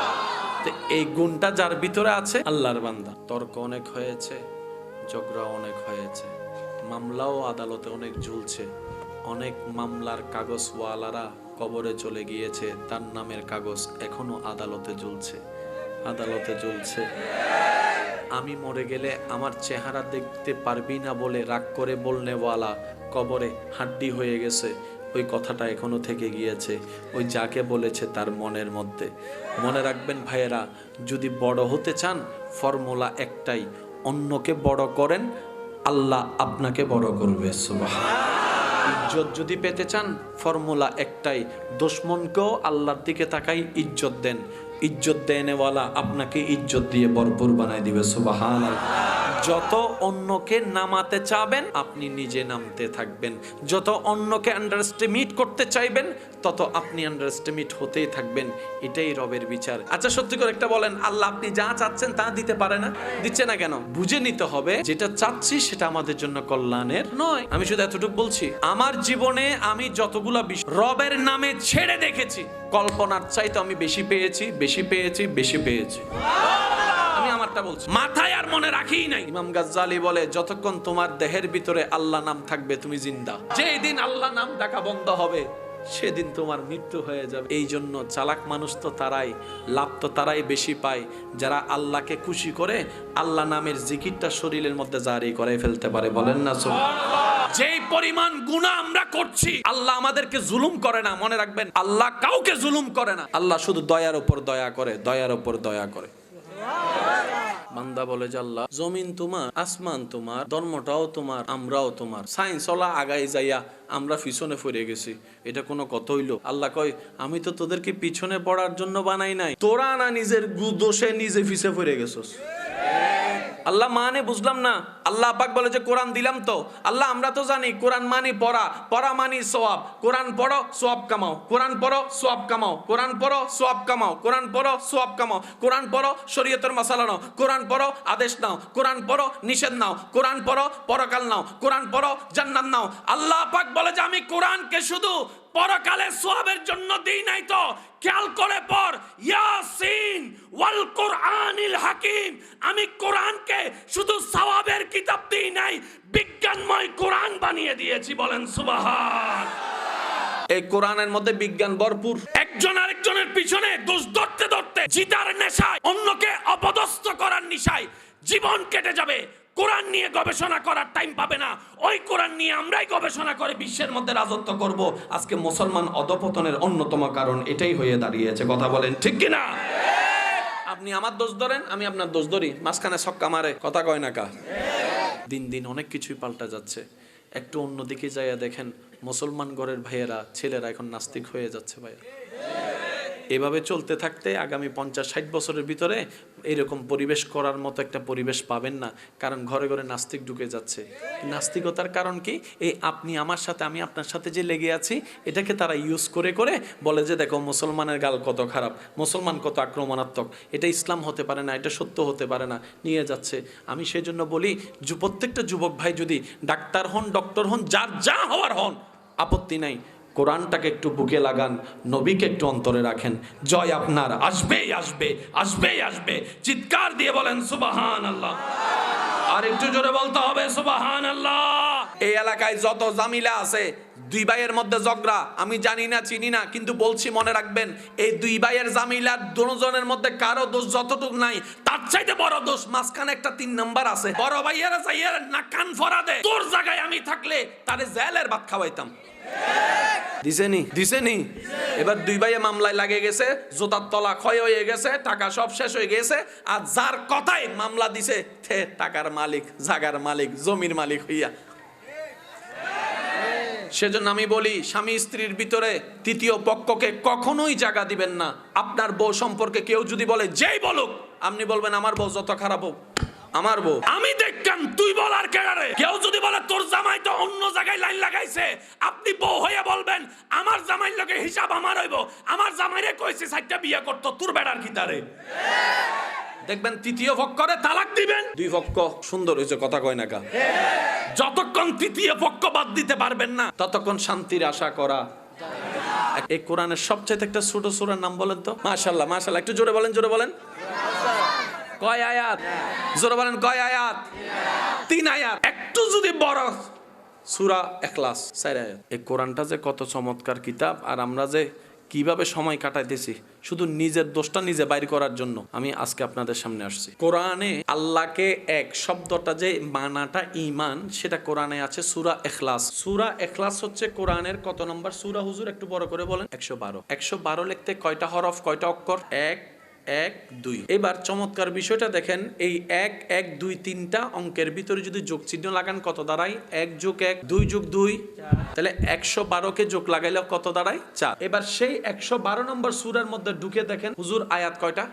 এই গুণটা যার ভিতরে আছে আল্লাহর বান্দা। তর্ক অনেক হয়েছে, ঝগড়া অনেক হয়েছে, মামলাও আদালতে অনেক ঝুলছে, অনেক মামলার কাগজওয়ালারা কবরে চলে গিয়েছে, তার নামের কাগজ এখনো আদালতে ঝুলছে, আদালতে ঝুলছে। আমি মরে গেলে আমার চেহারা দেখতে পারবি না বলে রাগ করে বলনেওয়ালা কবরে হাড্ডি হয়ে গেছে, ওই কথাটা এখনো থেকে গিয়েছে, ওই যাকে বলেছে তার মনের মধ্যে। মনে রাখবেন ভাইয়েরা, যদি বড় হতে চান ফর্মুলা একটাই, অন্যকে বড় করেন, আল্লাহ আপনাকে বড় করবে। সুবহানাল্লাহ। ইজ্জত যদি পেতে চান ফর্মুলা একটাই, দুশমনকেও আল্লাহর দিকে তাকাই ইজ্জত দেন, ইজ্জত দেনেওয়ালা আপনাকে ইজ্জত দিয়ে ভরপুর বানাই দিবে। সুবহানাল্লাহ। যত অন্যকে নামাতে চাবেন আপনি নিজে নামতে থাকবেন, যত অন্যকে আন্ডারএস্টিমেট করতে চাইবেন তত আপনি আন্ডারএস্টিমেট হতেই থাকবেন। এটাই রবের বিচার। আচ্ছা সত্যি করে একটা বলেন, আল্লাহ আপনি যা চাচ্ছেন তা দিতে পারে না? দিচ্ছে না কেন? বুঝে নিতে হবে যেটা চাচ্ছি সেটা আমাদের জন্য কল্যাণের নয়। আমি শুধু এতটুকু বলছি, আমার জীবনে আমি যতগুলা রবের নামে ছেড়ে দেখেছি, কল্পনার চাইতে আমি বেশি পেয়েছি, বেশি পেয়েছি, বেশি পেয়েছি। আমি আমারটা বলছি, মাথায় আর মনে রাখি নাই। ইমাম গাজ্জালি বলে, যতক্ষণ তোমার দেহের ভিতরে আল্লাহ নাম থাকবে তুমি জিন্দা, যেই দিন আল্লাহ নাম ডাকা বন্ধ হবে সেদিন তোমার মৃত্যু হয়ে যাবে। এই জন্য চালাক মানুষ তো তারাই, লাভ তো তারাই বেশি পায় যারা আল্লাহকে খুশি করে আল্লাহ নামের জিকিরটা শরীরের মধ্যে জারি করে ফেলতে পারে। বলেন না সুবহানাল্লাহ। যেই পরিমাণ গুনাহ আমরা করছি, আল্লাহ আমাদেরকে জুলুম করে না, মনে রাখবেন, আল্লাহ কাউকে জুলুম করে না, আল্লাহ শুধু দয়ার উপর দয়া করে, দয়ার উপর দয়া করে। বান্দা বলে যে আল্লাহ, জমিন তোমার, আসমান তোমার, ধর্মটাও তোমার, আমরাও তোমার, সায়েন্স ওলা আগাই যাইয়া আমরা পিছনে পড়ে গেছি, এটা কোনো কথা হইলো? আল্লাহ কয়, আমি তো তোদেরকে পিছনে পড়ার জন্য বানাই নাই, তোরা না নিজের দোষে নিজে পিছে পড়ে গেছস। আল্লাহ মানে বুঝলাম না। আল্লাহ পাক বলে যে কোরআন দিলাম তো। আল্লাহ আমরা তো জানি কোরআন মানি পড়া, পড়া মানি সওয়াব, কোরআন পড়ো সওয়াব কামাও, কোরআন পড়ো সওয়াব কামাও, কোরআন পড়ো সওয়াব কামাও, কোরআন পড়ো সওয়াব কামাও, কোরআন পড়ো শরীয়তের মাসালা নাও, কোরআন পড়ো আদেশ নাও, কোরআন পড়ো নিষেধ নাও, কোরআন পড়ো পরকাল নাও, কোরআন পড়ো জান্নাত নাও। আল্লাহ পাক বলে যে আমি কোরআনকে শুধু পরকালে সওয়াবের জন্য দেই নাই তো, খেয়াল করে পড়, ইয়াসিন ওয়াল কুরআনিল হাকিম, আমি কোরআনকে শুধু সওয়াবের কিতাব দেই নাই, বিজ্ঞানময় কোরআন বানিয়ে দিয়েছি। বলেন সুবহানাল্লাহ। এই কোরআনের মধ্যে বিজ্ঞান ভরপুর। একজন আরেকজনের পিছনে দোষ ধরতে ধরতে জিতার নেশায়, অন্যকে অপদস্থ করার নেশায় জীবন কেটে যাবে। কোরআন নিয়ে গবেষণা করার টাইম পাবে না। ওই কোরআন নিয়ে আমরাই গবেষণা করে বিশ্বের মধ্যে রাজত্ব করব। আজকে মুসলমান অধপতনের অন্যতম কারণ এটাই হয়ে দাঁড়িয়েছে। কথা বলেন ঠিক কিনা? আপনি আমার দোষ ধরেন, আমি আপনার দোষ ধরি, মাঝখানে ছক্কা মারে, কথা কয় না কা। দিন দিন অনেক কিছুই পাল্টা যাচ্ছে। একটু অন্যদিকে যাইয়া দেখেন, মুসলমান ঘরের ভাইয়েরা, ছেলেরা এখন নাস্তিক হয়ে যাচ্ছে ভাইয়া। এভাবে চলতে থাকতে আগামী 50-60 বছরের ভিতরে এরকম পরিবেশ করার মতো একটা পরিবেশ পাবেন না, কারণ ঘরে ঘরে নাস্তিক ঢুকে যাচ্ছে। নাস্তিকতার কারণ কি? এই আপনি আমার সাথে, আমি আপনার সাথে যে লেগে আছি, এটাকে তারা ইউজ করে করে বলে যে দেখো মুসলমানের গাল কত খারাপ, মুসলমান কত আক্রমণাত্মক, এটা ইসলাম হতে পারে না, এটা সত্য হতে পারে না, নিয়ে যাচ্ছে। আমি সেই জন্য বলি, প্রত্যেকটা যুবক ভাই যদি ডাক্তার হন, ডক্টর হন, যার যা হওয়ার হন, আপত্তি নাই, কোরআনটাকে একটু বুকে লাগান, নবীকে একটু অন্তরে রাখেন, জয় আপনার আসবেই আসবে, আসবেই আসবে। চিৎকার দিয়ে বলেন সুবহানাল্লাহ। আর একটু জোরে বলতে হবে সুবহানাল্লাহ। এই এলাকায় যত জামিলা আছে, দুই ভাইয়ের মধ্যে ঝগড়া, আমি জানি না, চিনি না, কিন্তু বলছি মনে রাখবেন, এই দুই ভাইয়ের জামিলার দুজনের মধ্যে কারো দোষ যতটুকু নাই, তার চাইতে বড় দোষ মাঝখানে একটা 3 নাম্বার আছে। বড় ভাইয়েরা যাইয়া না কান ফরা দে, তোর জায়গায় আমি থাকলে তারে জেলের ভাত খাওয়াইতাম। দিছেনি। এবার দুই ভাইয়ে মামলায় লাগে গেছে, জোতার তলা ক্ষয় হয়ে গেছে, টাকা সব শেষ হয়ে গেছে, আর যার কথায় মামলা দিছে সে টাকার মালিক, জাগার মালিক, জমির মালিক হইয়া। সেজন্য আমি বলি, স্বামী স্ত্রীর ভিতরে তৃতীয় পক্ষকে কখনোই জায়গা দিবেন না। আপনার বউ সম্পর্কে কেউ যদি বলে, যেই বলুক, আপনি বলবেন আমার বউ যত খারাপ হোক, আমার বউ আমি দেখলাম, তুই বলার কেড়ারে। কেউ যদি বলে তোর জামাই তো অন্য জায়গায় লাইন লাগাইছে, আপনি বউ হয়ে বলবেন আমার জামাইর লগে হিসাব আমার হইব, আমার জামাইরে কইছে 4টা বিয়ে করতো, তোর বেড়ার কিতারে। দেখবেন তৃতীয় পক্ষরে তালাক দিবেন, দুই পক্ষ সুন্দর হয়েছে, কথা কয় না কা। যতক্ষণ তৃতীয় পক্ষ বাদ দিতে পারবেন না, ততক্ষণ শান্তির আশা করা। এই কোরআনের সবচেয়ে একটা ছোট সূরার নাম বলেন তো? মাশাআল্লাহ, মাশাআল্লাহ, একটু জোরে বলেন, জোরে বলেন। কয় আয়াত? জোরে বলেন, কয় আয়াত? 3 আয়াত। একটু যদি বড়, সূরা ইখলাস 4 আয়াত। এই কোরআনটা যে কত চমৎকার কিতাব, আর আমরা যে কিভাবে সময় কাটাইতেছি শুধু নিজের দোষটা নিজে বাইর করার জন্য, আমি আজকে আপনাদের সামনে আসছি। কোরআনে আল্লাহকে এক শব্দটা যে মানাটা ঈমান, সেটা কোরআনে আছে সূরা ইখলাস। সূরা ইখলাস হচ্ছে কোরআনের কত নম্বর সূরা হুজুর? একটু বড় করে বলেন। 112। 112 লিখতে কয়টা হরফ, কয়টা অক্ষর? 1 1 2। এবার চমৎকার বিষয়টা দেখেন, এই 1 1 2 3টা অঙ্কের ভিতরে যদি যোগ চিহ্ন লাগান কত দাঁড়ায়? 1 + 1 2 + 2, তাহলে 112কে যোগ লাগাইলে কত দাঁড়ায়? 4। এবার সেই 112 নম্বর সূরার মধ্যে ঢুকে দেখেন হুজুর আয়াত কয়টা?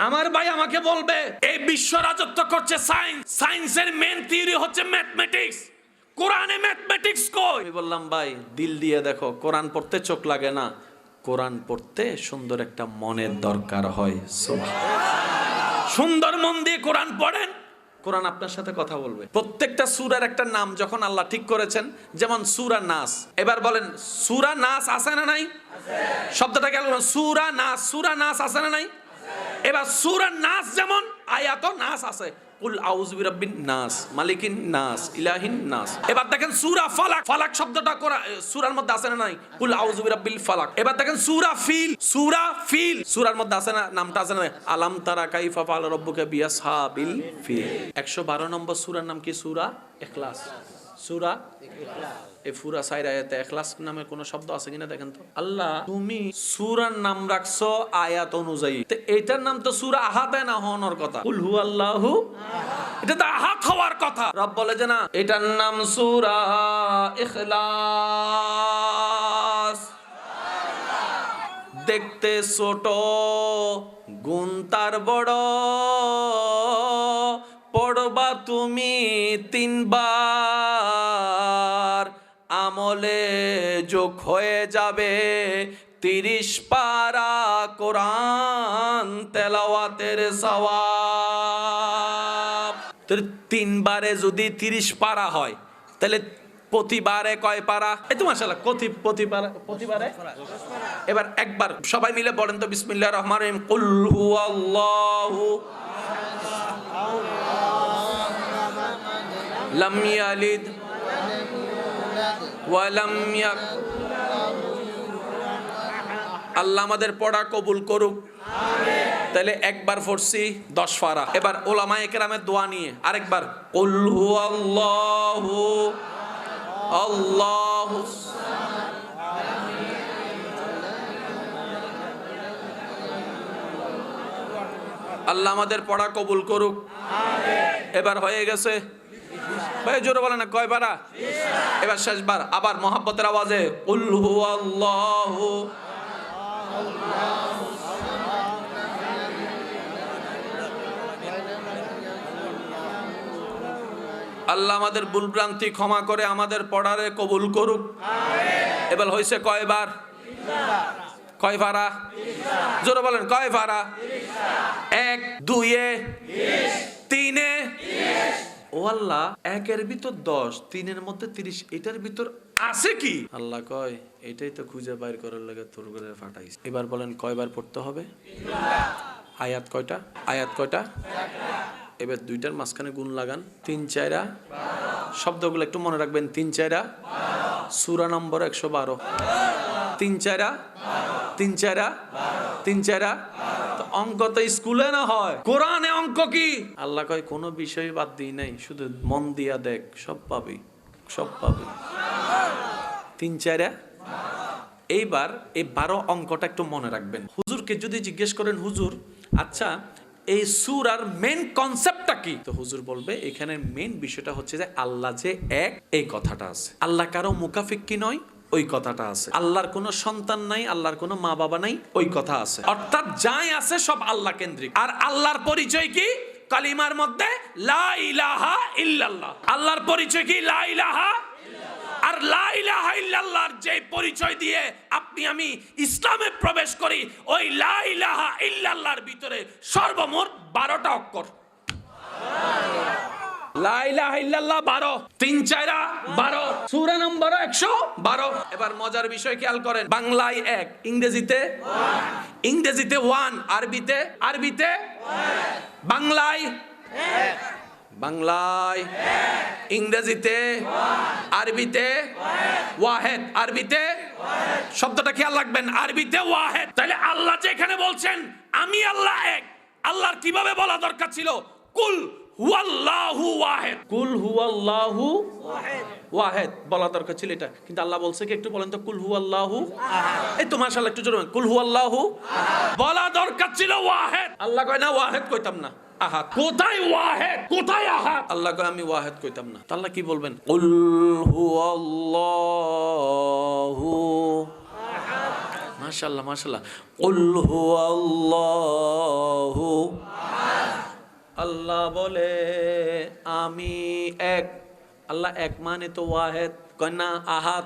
আমার ভাই আমাকে বলবে এই বিশ্ব রাজত্ব করছে সায়েন্স, সায়েন্সের মেন থিওরি হচ্ছে ম্যাথমেটিক্স, কোরআনে ম্যাথমেটিক্স কই? আমি বললাম ভাই দিল দিয়ে দেখো, কোরআন পড়তে চোখ লাগে না, কোরআন পড়তে সুন্দর একটা মনের দরকার হয়। সুন্দর মন দিয়ে কোরআন পড়েন, কোরআন আপনার সাথে কথা বলবে। প্রত্যেকটা সূরার একটা নাম যখন আল্লাহ ঠিক করেছেন, যেমন সূরা নাস। এবার বলেন সূরা নাস আছে না নাই? শব্দটা গেল সূরা নাস, সূরা নাস আছে না নাই? এবার সূরা নাস যেমন আয়াত নাস আছে, কুল আউযু বিরাব্বিন নাস, মালিকিন নাস, ইলাহিন নাস। এবার দেখেন সূরা ফালাক, ফালাক শব্দটা সূরার মধ্যে আছে না নাই? কুল আউযু বিরাব্বিল ফালাক। এবার দেখেন সূরা ফিল, সূরা ফিল সূরার মধ্যে আছে না? নামটা আছে না? আলাম তারা কাইফা ফাআলা রাব্বুকা বিআসহাবিল ফিল। 112 নম্বর সূরার নাম কি? সূরা ইখলাস। সূরা ইখলাস। এই পুরা 4 আয়াতে ইখলাস নামে কোন শব্দ আছে কিনা দেখেন তো। আল্লাহ তুমি সূরার নাম রাখছো আয়াত অনুযায়ী, তো এটার নাম তো সূরা আহাদে না হওয়ার কথা, কুল হুয়াল্লাহু, এটা তো আহাদ হওয়ার কথা। রব বলে যে না, এটার নাম সূরা ইখলাস। দেখতে ছোট, গুণ তার বড়, পড়বা তুমি 3 বার, আমলে যোগ হয়ে যাবে 30 পারা কোরআন তেলাওয়াতের সওয়াব। 3 বারে যদি 30 পারা হয়, তাহলে প্রতিবারে কয় পারা? এই তো মাশাআল্লাহ, প্রতিবারে। এবার একবার সবাই মিলে বলেন তো বিসমিল্লাহির রহমানির রহিম, কুল হুয়াল্লাহু লাম ইয়ালিদ ওয়া লাম ইয়াকুল। আল্লাহ আমাদের পড়া কবুল করুক, আমিন। তাহলে একবার পড়ছি 10 পারা। এবার উলামায়ে কেরামের দোয়া নিয়ে আরেকবার, কুল হুয়াল্লাহু আল্লাহু আল্লাহ আমাদের পড়া কবুল করুক। এবার হয়ে গেছে, ভাই জোরে বলে না কয় পারা? এবার শেষবার আবার মহাব্বতের আওয়াজে কুল হুয়াল্লাহু। আল্লাহ আমাদের ভুলভ্রান্তি ক্ষমা করে আমাদের পড়ারে কবুল করুক। এবার হয়েছে কয়বার? কয় পারা? জোরে বলেন কয় পারা? 1 2 এ 3 এ। ও আল্লাহ, 1 এর ভিতর 10, 3 এর মধ্যে 30, এটার ভিতর আছে কি? আল্লাহ কয় এটাই তো খুঁজে বাইর করার লাগে তোর করে ফাটাইছে। এবার বলেন কয়বার পড়তে হবে? আয়াত কয়টা? আয়াত কয়টা? এবার দুইটার মাঝখানে গুণ লাগান। 3 4 শব্দগুলো একটু মনে রাখবেন। 3 4 সূরা নম্বর 112। 3 4 3 4 3 4। তো অঙ্ক তো স্কুলে না হয়, কোরআনে অঙ্ক কি? আল্লাহ কয় কোনো বিষয় বাদ দিই নাই, শুধু মন দিয়া দেখ, সব পাবি, সব পাবি। 3 4। এইবার এই 12 অঙ্কটা একটু মনে রাখবেন। হুজুরকে যদি জিজ্ঞেস করেন হুজুর আচ্ছা এই সূরার মেন কনসেপ্টটা কি, তো হুজুর বলবে এখানে মেন বিষয়টা হচ্ছে যে আল্লাহ যে এক, এই কথাটা আছে। আল্লাহ কারো মুকাফিক কি নয়, ওই কথাটা আছে। আল্লাহর কোনো সন্তান নাই, আল্লাহর কোনো মা বাবা নাই, ওই কথা আছে। অর্থাৎ যাই আছে সব আল্লাহ কেন্দ্রিক। আর আল্লাহর পরিচয় কি? কালিমার মধ্যে লা ইলাহা ইল্লাল্লাহ। আল্লাহর পরিচয় কি? লা ইলাহা। আর লা ইলাহা ইল্লাল্লাহর যে পরিচয় দিয়ে আপনি আমি ইসলামে প্রবেশ করি, ওই লা ইলাহা ইল্লাল্লাহর ভিতরে সর্বমোট 12টা অক্ষর। লা ইলাহা ইল্লাল্লাহ 12, 3 4 12, সূরা নম্বর 112। এবার মজার বিষয় খেয়াল করেন। বাংলায় 1, ইংরেজিতে 1, ইংরেজিতে 1, আরবিতে আরবিতে 1, বাংলায় 1, বাংলায় 1, ইংরেজিতে 1, আরবিতে 1, ওয়াহেদ, আরবিতে 1। শব্দটা খেয়াল রাখবেন, আরবিতে ওয়াহেদ। তাহলে আল্লাহ যে এখানে বলছেন আমি আল্লাহ এক, আল্লাহর কিভাবে বলা দরকার ছিল কুল হুয়াল্লাহু ওয়াহিদ। কুল হুয়াল্লাহু ওয়াহিদ বলা দরকার ছিল এটা, কিন্তু আল্লাহ বলছে কি একটু বলেন তো কুল হুয়াল্লাহু আহাদ। এই তো মাশাআল্লাহ একটু জোরে কুল হুয়াল্লাহু বলা দরকার ছিল ওয়াহিদ। আল্লাহ কয় না ওয়াহিদ কইতাম না, আহাদ। কোথায় ওয়াহিদ, কোথায় আহাদ? আল্লাহ কয় আমি ওয়াহিদ কইতাম না। আল্লাহ কি বলবেন? কুল হুয়াল্লাহু আহাদ। মাশাআল্লাহ মাশাআল্লাহ। কুল হুয়াল্লাহু আহাদ। আল্লাহ বলে আমি এক। আল্লাহ এক মানে তো ওয়াহেদ, কয় না আহাদ।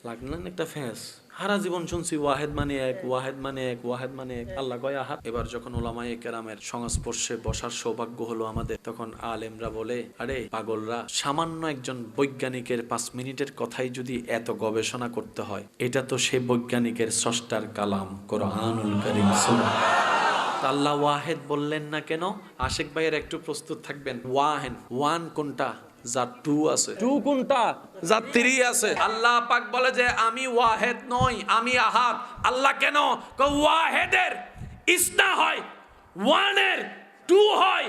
লাগলেন একটা ফেস। সারা জীবন শুনছি ওয়াহেদ মানে এক, ওয়াহেদ মানে এক, ওয়াহেদ মানে এক, আল্লাহ কয় আহাদ। এবার যখন উলামায়ে কেরামের সংস্পর্শে বসার সৌভাগ্য হলো আমাদের, তখন আলেমরা বলে আরে পাগলরা, সামান্য একজন বৈজ্ঞানিকের 5 মিনিটের কথাই যদি এত গবেষণা করতে হয়, এটা তো সেই বৈজ্ঞানিকের স্রষ্টার কালাম কোরআনুল কারীম। আল্লাহ ওয়াহেদ বললেন না কেন? আশিক ভাইয়ের একটু প্রস্তুত থাকবেন। ওয়াহেদ 1 কোনটা? যা 2 আছে। 2 কোনটা? যা 3 আছে। আল্লাহ পাক বলে যে আমি ওয়াহেদ নই, আমি আহাদ। আল্লাহ কেন? ওয়াহেদের ইসনা হয়, 1 এর 2 হয়,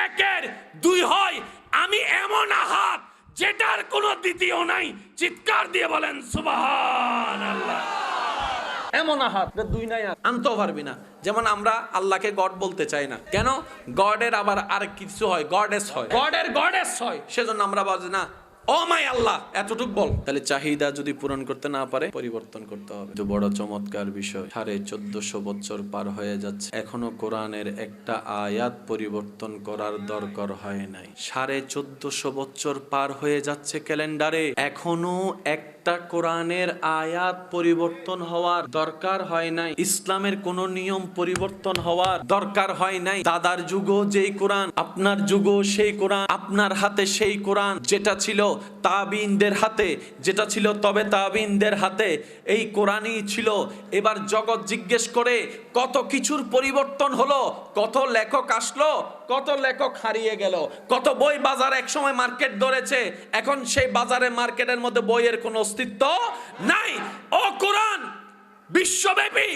1 এর 2 হয়। আমি এমন আহাদ যেটার কোনো দ্বিতীয় নাই। চিৎকার দিয়ে বলেন সুবহানাল্লাহ। এমন আহাদ 2 নাই, আনতেও পারবি না। যেমন আমরা আল্লাহকে গড বলতে চাই না কেন? গডের আবার আর কিছু হয়, গডেস হয়, গডের গডেস হয়, সেজন্য আমরা বলি না ও মাই আল্লাহ, এতটুক বল। তাহলে চাহিদা যদি পূরণ করতে না পারে পরিবর্তন করতে হবে। তো বড় চমৎকার বিষয়, 1450 বছর পার হয়ে যাচ্ছে, এখনো কোরআনের একটা আয়াত পরিবর্তন করার দরকার হয় নাই। 1450 বছর পার হয়ে যাচ্ছে ক্যালেন্ডারে, এখনো একটা কোরআনের আয়াত পরিবর্তন হওয়ার দরকার হয় নাই। ইসলামের কোন নিয়ম পরিবর্তন হওয়ার দরকার হয় নাই। দাদার যুগও যেই কোরআন, আপনার যুগও সেই কোরআন, আপনার হাতে সেই কোরআন যেটা ছিল তাবিনদের হাতে, যেটা ছিল তবে তাবিনদের হাতে, এই কোরআনই ছিল। এবার জগৎ জিজ্ঞেস করে কত কিছুর পরিবর্তন হলো, কত লেখক আসলো, কত লেখক হারিয়ে গেল, কত বই বাজার একসময় মার্কেট ধরেছে, এখন সেই বাজারে মার্কেটের মধ্যে বইয়ের কোনো অস্তিত্ব নাই। ও কোরআন বিশ্বব্যাপী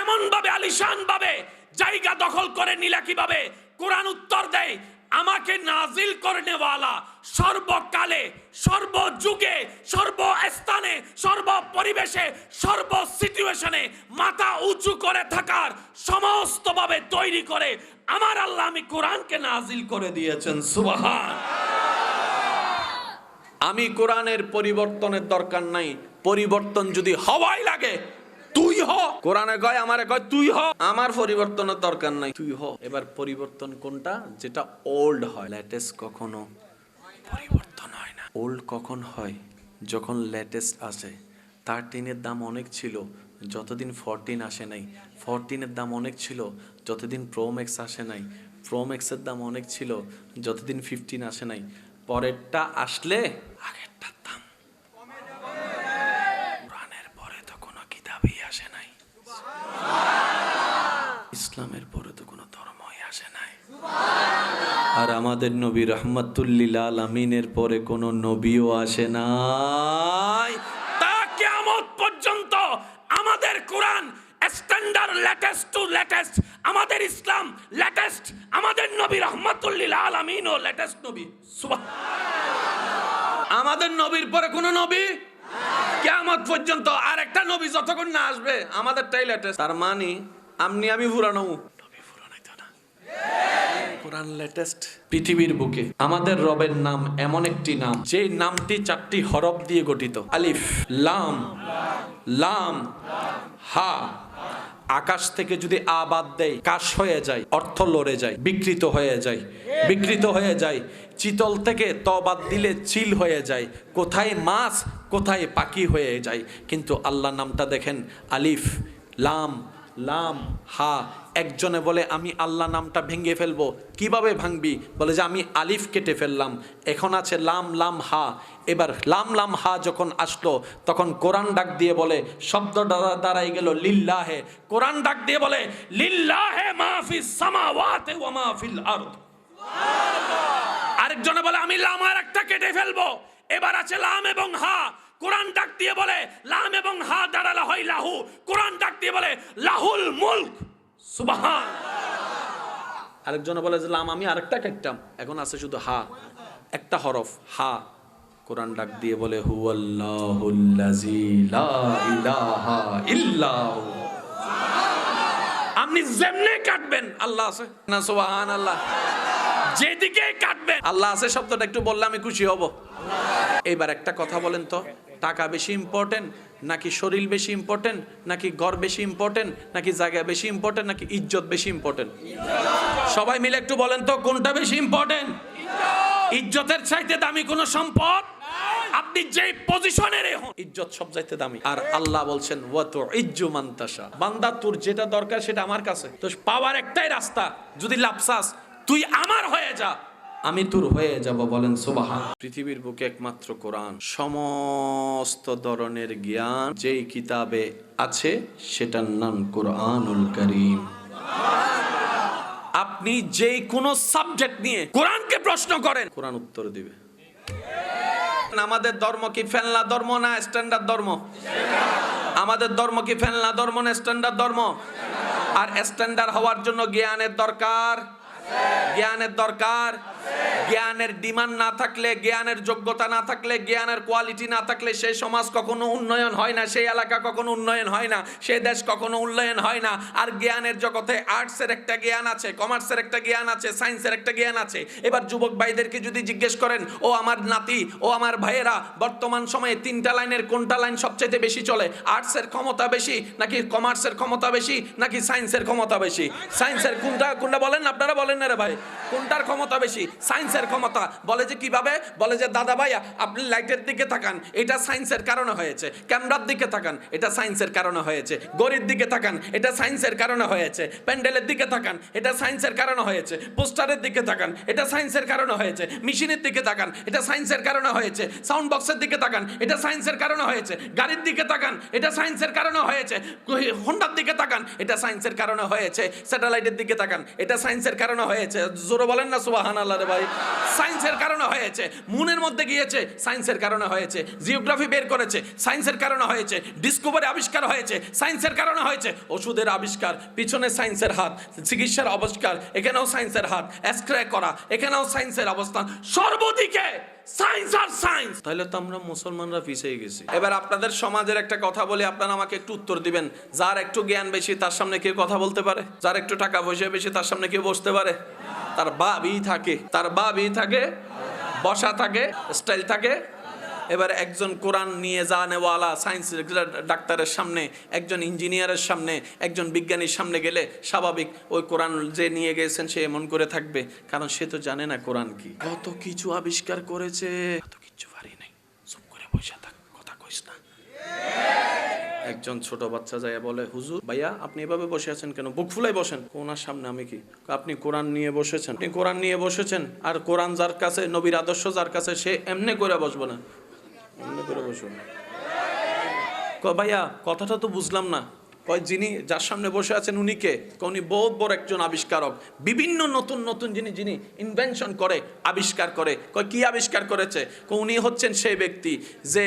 এমন ভাবে আলিশান ভাবে জায়গা দখল করে নিলা কিভাবে? কোরআন উত্তর দেয় আমাকে নাজিল করনেওয়ালা সর্বকালে, সর্বযুগে, সর্বস্থানে, সর্বপরিবেশে, সর্ব সিচুয়েশনে মাথা উঁচু করে থাকার সমস্ত ভাবে তৈরি করে আমার আল্লাহ আমি কোরআনকে নাজিল করে দিয়েছেন। সুবহান। আমি কোরআনের পরিবর্তনের দরকার নাই, পরিবর্তন যদি হওয়াই লাগে তুই হ। কোরআনে কয় আমারে কয় তুই হ, আমার পরিবর্তনের দরকার নাই, তুই হ। এবার পরিবর্তন কোনটা? যেটা ওল্ড হয়। লেটেস্ট কখনো পরিবর্তন হয় না। ওল্ড কখন হয়? যখন লেটেস্ট আসে। 13-এর দাম অনেক ছিল যতদিন 14 আসে নাই, 14-এর দাম অনেক ছিল যতদিন প্রো ম্যাক্স আসে নাই, প্রো ম্যাক্সের দাম অনেক ছিল যতদিন 15 আসে নাই। পরেরটা আসলে আগেরটার দাম। কোরআনের পরে তো কোনো কিতাবই আসে নাই, ইসলামের পরে তো কোনো ধর্মই আসে নাই, আর আমাদের নবী রাহমাতুল্লিল আলামিনের পরে কোনো নবীও আসে নাই। তা কিয়ামত পর্যন্ত আমাদের কোরআন স্ট্যান্ডার্ড, লেটেস্ট টু লেটেস্ট, আমাদের ইসলাম লেটেস্ট, আমাদের নবী রাহমাতুল্লিল আলামিনও লেটেস্ট নবী। আমাদের নবীর পরে কোনো নবী কিয়ামত পর্যন্ত আর একটা নবী যতক্ষণ না আসবে আমাদেরটাই লেটেস্ট। তার মানে আমি পুরানো, নবী পুরানো তো না, কোরআন লেটেস্ট। পৃথিবীর বুকে আমাদের রবের নাম এমন একটি নাম যে নামটি 4টি হরফ দিয়ে গঠিত। আলিফ লাম, লাম হা। আকাশ থেকে যদি আবাদ দেয় কাশ হয়ে যায়, অর্থ লড়ে যায়, বিকৃত হয়ে যায়, বিকৃত হয়ে যায়। চিতল থেকে তবাদ দিলে চিল হয়ে যায়, কোথায় মাছ কোথায় পাখি হয়ে যায়। কিন্তু আল্লাহ নামটা দেখেন, আলিফ লাম, লাম হা। একজনে বলে আমি আল্লাহ নামটা ভেঙে ফেলবো। কিভাবে ভাঙবি? বলে যে আমি আলিফ কেটে ফেললাম, এখন আছে লাম লাম হা। এবার লাম লাম হা যখন আসলো তখন কোরআন ডাক দিয়ে বলে, শব্দ দাঁড়াই গেল লিল্লাহে। কোরআন ডাক দিয়ে বলে লিল্লাহে মা ফিস সামাওয়াতি ওয়া মা ফিল আরদ। আরেকজনে বলে আমি লাম আর একটা কেটে ফেলবো, এবার আছে লাম এবং হা। কোরআন ডাক দিয়ে বলে লাম এবং হা দাঁড়ালে হয় লাহু। কোরআন ডাক দিয়ে বলে লাহুল মুলক। সুবহান। আরেকজন বলে যে লাম আমি আরেকটা কাটতাম, এখন আছে শুধু হা, একটা হরফ হা। কোরআন ডাক দিয়ে বলে হুয়াল্লাহুল্লাযী লা ইলাহা ইল্লাহু। আপনি যেমনে কাটবেন আল্লাহ আছে না? সুবহানাল্লাহ। যেদিকে কাটবেন আল্লাহ আছে শব্দটা একটু বললে আমি খুশি হব। এবার একটা কথা বলেন তো, টাকা বেশি ইম্পর্টেন্ট নাকি শরীর বেশি ইম্পর্টেন্ট, নাকি ঘর বেশি ইম্পর্টেন্ট, নাকি জায়গা বেশি ইম্পর্টেন্ট, নাকি ইজ্জত বেশি ইম্পর্টেন্ট? সবাই মিলে একটু বলেন তো কোনটা বেশি ইম্পর্টেন্ট? ইজ্জতের চাইতে দামি কোন সম্পদ আপনি যেই পজিশনের হন, ইজ্জত সব চাইতে দামি। আর আল্লাহ বলছেন ওয়া তুইজ্জু মান তাশা। বান্দা তোর যেটা দরকার সেটা আমার কাছে। তো পাওয়ার একটাই রাস্তা, যদি লাপসাস তুই আমার হয়ে যা, আমি তোর হয়ে যাব। বলেন সুবহান। পৃথিবীর বুকে একমাত্র কোরআন সমস্ত ধরনের জ্ঞান যেই কিতাবে আছে সেটার নাম কোরআনুল কারীম। আপনি যেই কোনো সাবজেক্ট নিয়ে কোরআনকে প্রশ্ন করেন, কোরআন উত্তর দিবে। আমাদের ধর্ম কি ফেলনা ধর্ম না স্ট্যান্ডার্ড ধর্ম? আমাদের ধর্ম কি ফেলনা ধর্ম না স্ট্যান্ডার্ড ধর্ম? আর স্ট্যান্ডার্ড হওয়ার জন্য জ্ঞানের দরকার, জ্ঞানের দরকার। জ্ঞানের ডিমান্ড না থাকলে, জ্ঞানের যোগ্যতা না থাকলে, জ্ঞানের কোয়ালিটি না থাকলে সেই সমাজ কখনো উন্নয়ন হয় না, সেই এলাকা কখনো উন্নয়ন হয় না, সেই দেশ কখনো উন্নয়ন হয় না। আর জ্ঞানের জগতে আর্টসের একটা জ্ঞান আছে, কমার্সের একটা জ্ঞান আছে, সায়েন্সের একটা জ্ঞান আছে। এবার যুবক ভাইদেরকে যদি জিজ্ঞেস করেন, ও আমার নাতি, ও আমার ভাইয়েরা, বর্তমান সময়ে 3টা লাইনের কোনটা লাইন সবচেয়ে বেশি চলে? আর্টসের ক্ষমতা বেশি নাকি কমার্সের ক্ষমতা বেশি নাকি সায়েন্সের ক্ষমতা বেশি? সায়েন্সের কোনটা বলেন? আপনারা বলেন না রে ভাই, কোনটার ক্ষমতা বেশি? সায়েন্সের ক্ষমতা। বলে যে কিভাবে? বলে যে দাদা ভাইয়া আপনি লাইটের দিকে তাকান, এটা সায়েন্সের কারণে হয়েছে। ক্যামেরার দিকে তাকান, এটা সায়েন্সের কারণে হয়েছে। ঘড়ির দিকে তাকান, এটা সায়েন্সের কারণে হয়েছে। প্যান্ডেলের দিকে তাকান, এটা সায়েন্সের কারণে হয়েছে। পোস্টারের দিকে তাকান, এটা সায়েন্সের কারণে হয়েছে। মেশিনের দিকে তাকান, এটা সায়েন্সের কারণে হয়েছে। সাউন্ড বক্সের দিকে তাকান, এটা সায়েন্সের কারণে হয়েছে। গাড়ির দিকে তাকান, এটা সায়েন্সের কারণে হয়েছে। হোন্ডার দিকে তাকান, এটা সায়েন্সের কারণে হয়েছে। স্যাটেলাইটের দিকে তাকান, এটা সায়েন্সের কারণে হয়েছে। জোরে বলেন না সুবহানাল্লাহ। রে ভাই? সায়েন্সের কারণে হয়েছে। মুনের মধ্যে গিয়েছে, সায়েন্সের কারণে হয়েছে। জিওগ্রাফি বের করেছে, সায়েন্সের কারণে হয়েছে। ডিসকভারি আবিষ্কার হয়েছে, সায়েন্সের কারণে হয়েছে। ওষুধের আবিষ্কার, পিছনে সায়েন্সের হাত। চিকিৎসার আবিষ্কার, এখানেও সায়েন্সের হাত। এক্সরে করা, এখানেও সায়েন্সের অবস্থান। সর্বদিকে সায়েন্স আর সায়েন্স। তাহলে তো আমরা মুসলমানরা পিছিয়ে গেছি। এবার আপনাদের সমাজের একটা কথা বলি, আপনারা আমাকে একটু উত্তর দিবেন। যার একটু জ্ঞান বেশি তার সামনে কেউ কথা বলতে পারে? যার একটু টাকা পয়সা বেশি তার সামনে কেউ বসতে পারে? তার বাবই থাকে, তার বাবই থাকে, বসা থাকে, স্টাইল থাকে। এবার একজন কোরআন নিয়ে জানেওয়ালা সায়েন্স ডাক্তারের সামনে, একজন ইঞ্জিনিয়ারের সামনে, একজন বিজ্ঞানীর সামনে গেলে স্বাভাবিক ওই কোরআন যে নিয়ে গেছেন সে এমন করে থাকবে, কারণ সে তো জানে না কোরআন কি। কত কিছু আবিষ্কার করেছে, কত কিছু পারি নাই, চুপ করে বসে থাক, কথা কইস না। একজন ছোট বাচ্চা যায় বলে, হুজুর ভাইয়া আপনি এভাবে বসে আছেন কেন? বুক ফুলাই বসেন। কোনার সামনে আমি কি? আপনি কোরআন নিয়ে বসেছেন, আপনি কোরআন নিয়ে বসেছেন, আর কোরআন যার কাছে, নবীর আদর্শ যার কাছে, সে এমনি করে বসবো না, এমনি করে বসবো না। ভাইয়া কথাটা তো বুঝলাম না। কয় যিনি যার সামনে বসে আছেন উনি কে? উনি বহুত বড় একজন আবিষ্কারক, বিভিন্ন নতুন নতুন জিনিস যিনি ইনভেনশন করে, আবিষ্কার করে। কয় কি আবিষ্কার করেছে? উনি হচ্ছেন সেই ব্যক্তি যে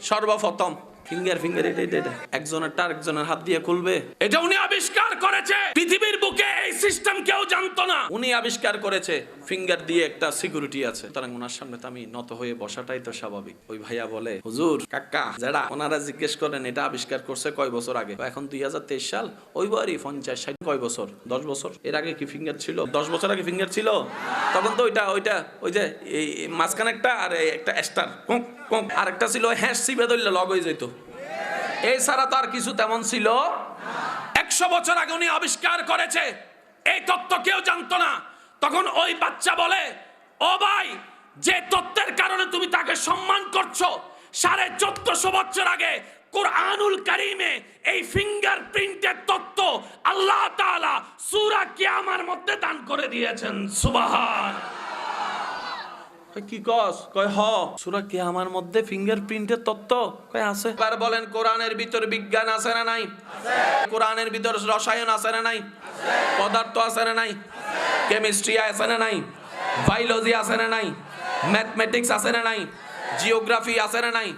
সর্বপ্রথম ফিঙ্গার একজনের আরেকজনের হাত দিয়ে খুলবে, এটা উনি আবিষ্কার করেছে। পৃথিবীর বুকে এই সিস্টেম কেউ জানতো না, উনি আবিষ্কার করেছে। ফিঙ্গার দিয়ে একটা সিকিউরিটি আছে। সুতরাং ওনার সামনে তো আমি নত হয়ে বসাটাই তো স্বাভাবিক। ওই ভাইয়া বলে, হুজুর কাকা যারা ওনারা জিজ্ঞেস করেন এটা আবিষ্কার করছে কয় বছর আগে? এখন 2023 সাল, ওই বারই 50-60 কয় বছর? 10 বছর। এর আগে কি ফিঙ্গার ছিল? 10 বছর আগে ফিঙ্গার ছিল? তখন তো ওইটা ওই যে এই মাঝখানে একটা আর একটা স্টার আর একটা ছিল হ্যাশ সিবে ধরলে লগ হয়ে যেত। এই ছাড়া তো আর কিছু তেমন ছিল। 100 বছর আগে উনি আবিষ্কার করেছে, এই তত্ত্ব কেউ জানতো না। তখন ওই বাচ্চা বলে, ও ভাই যে তত্ত্বের কারণে তুমি তাকে সম্মান করছো, 1450 বছর আগে কুরআনুল কারীমে এই ফিঙ্গারপ্রিন্টের তত্ত্ব আল্লাহ তাআলা সূরা কিয়ামার মধ্যে দান করে দিয়েছেন। সুবহান। কি কস? কয় হ, সূরা কিয়ামার মধ্যে ফিঙ্গারপ্রিন্টের তত্ত্ব কয় আছে। এবার বলেন কোরআনের ভিতর বিজ্ঞান আছে না নাই? আছে। কোরআনের ভিতর রসায়ন আছে না নাই? আছে। পদার্থ আছে না নাই? আছে। কেমিস্ট্রি আছে না নাই? বায়োলজি আছে না নাই? ম্যাথমেটিক্স আছে না নাই? জিওগ্রাফি আছে না নাই?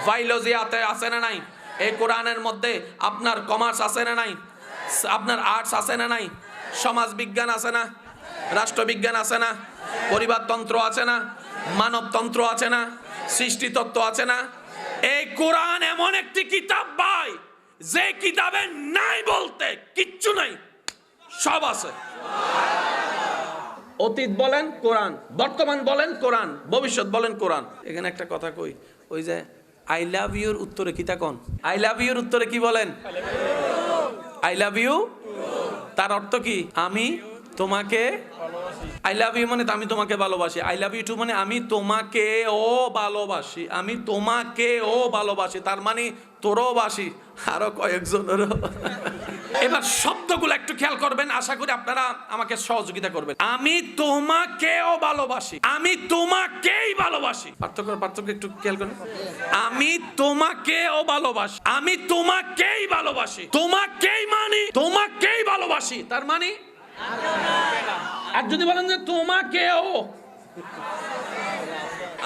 বায়োলজি আছে না নাই? এই কোরআনের মধ্যে আপনার কমার্স আছে না নাই? আপনার আর্টস আছে না নাই? সমাজ বিজ্ঞান আছে না? রাষ্ট্রবিজ্ঞান আছে না? পরিবারতন্ত্র আছে না? মানবতন্ত্র আছে না? সৃষ্টিতত্ত্ব আছে না? এই কোরআন এমন একটি কিতাব ভাই, যে কিতাবে নাই বলতে কিচ্ছু নাই, সব আছে। অতীত বলেন কোরআন, বর্তমান বলেন কোরআন, ভবিষ্যৎ বলেন কোরআন। এখানে একটা কথা কই, ওই যে আই লাভ ইউর উত্তরে কি তা কোন? আই লাভ ইউর উত্তরে কি বলেন? I love you. তার অর্থ কি? আমি তোমাকে, আই লাভ ইউ মানে আমি তোমাকে ভালোবাসি। আই লাভ ইউ টু মানে আমি তোমাকে ও ভালোবাসি, আমি তোমাকে ও ভালোবাসি, তার মানে তোরও বাসি, আরো কয়েকজনেরও। এবার শব্দগুলো একটু খেয়াল করবেন, আশা করি আপনারা আমাকে সহযোগিতা করবেন। আমি তোমাকেও ভালোবাসি, আমি তোমাকেই ভালোবাসি। পার্থক্য একটু খেয়াল করেন। আমি তোমাকেও ভালোবাসি, আমি তোমাকেই ভালোবাসি, তোমাকেই মানি, তোমাকেই ভালোবাসি, তার মানে। আর যদি বলেন যে তোমাকেও,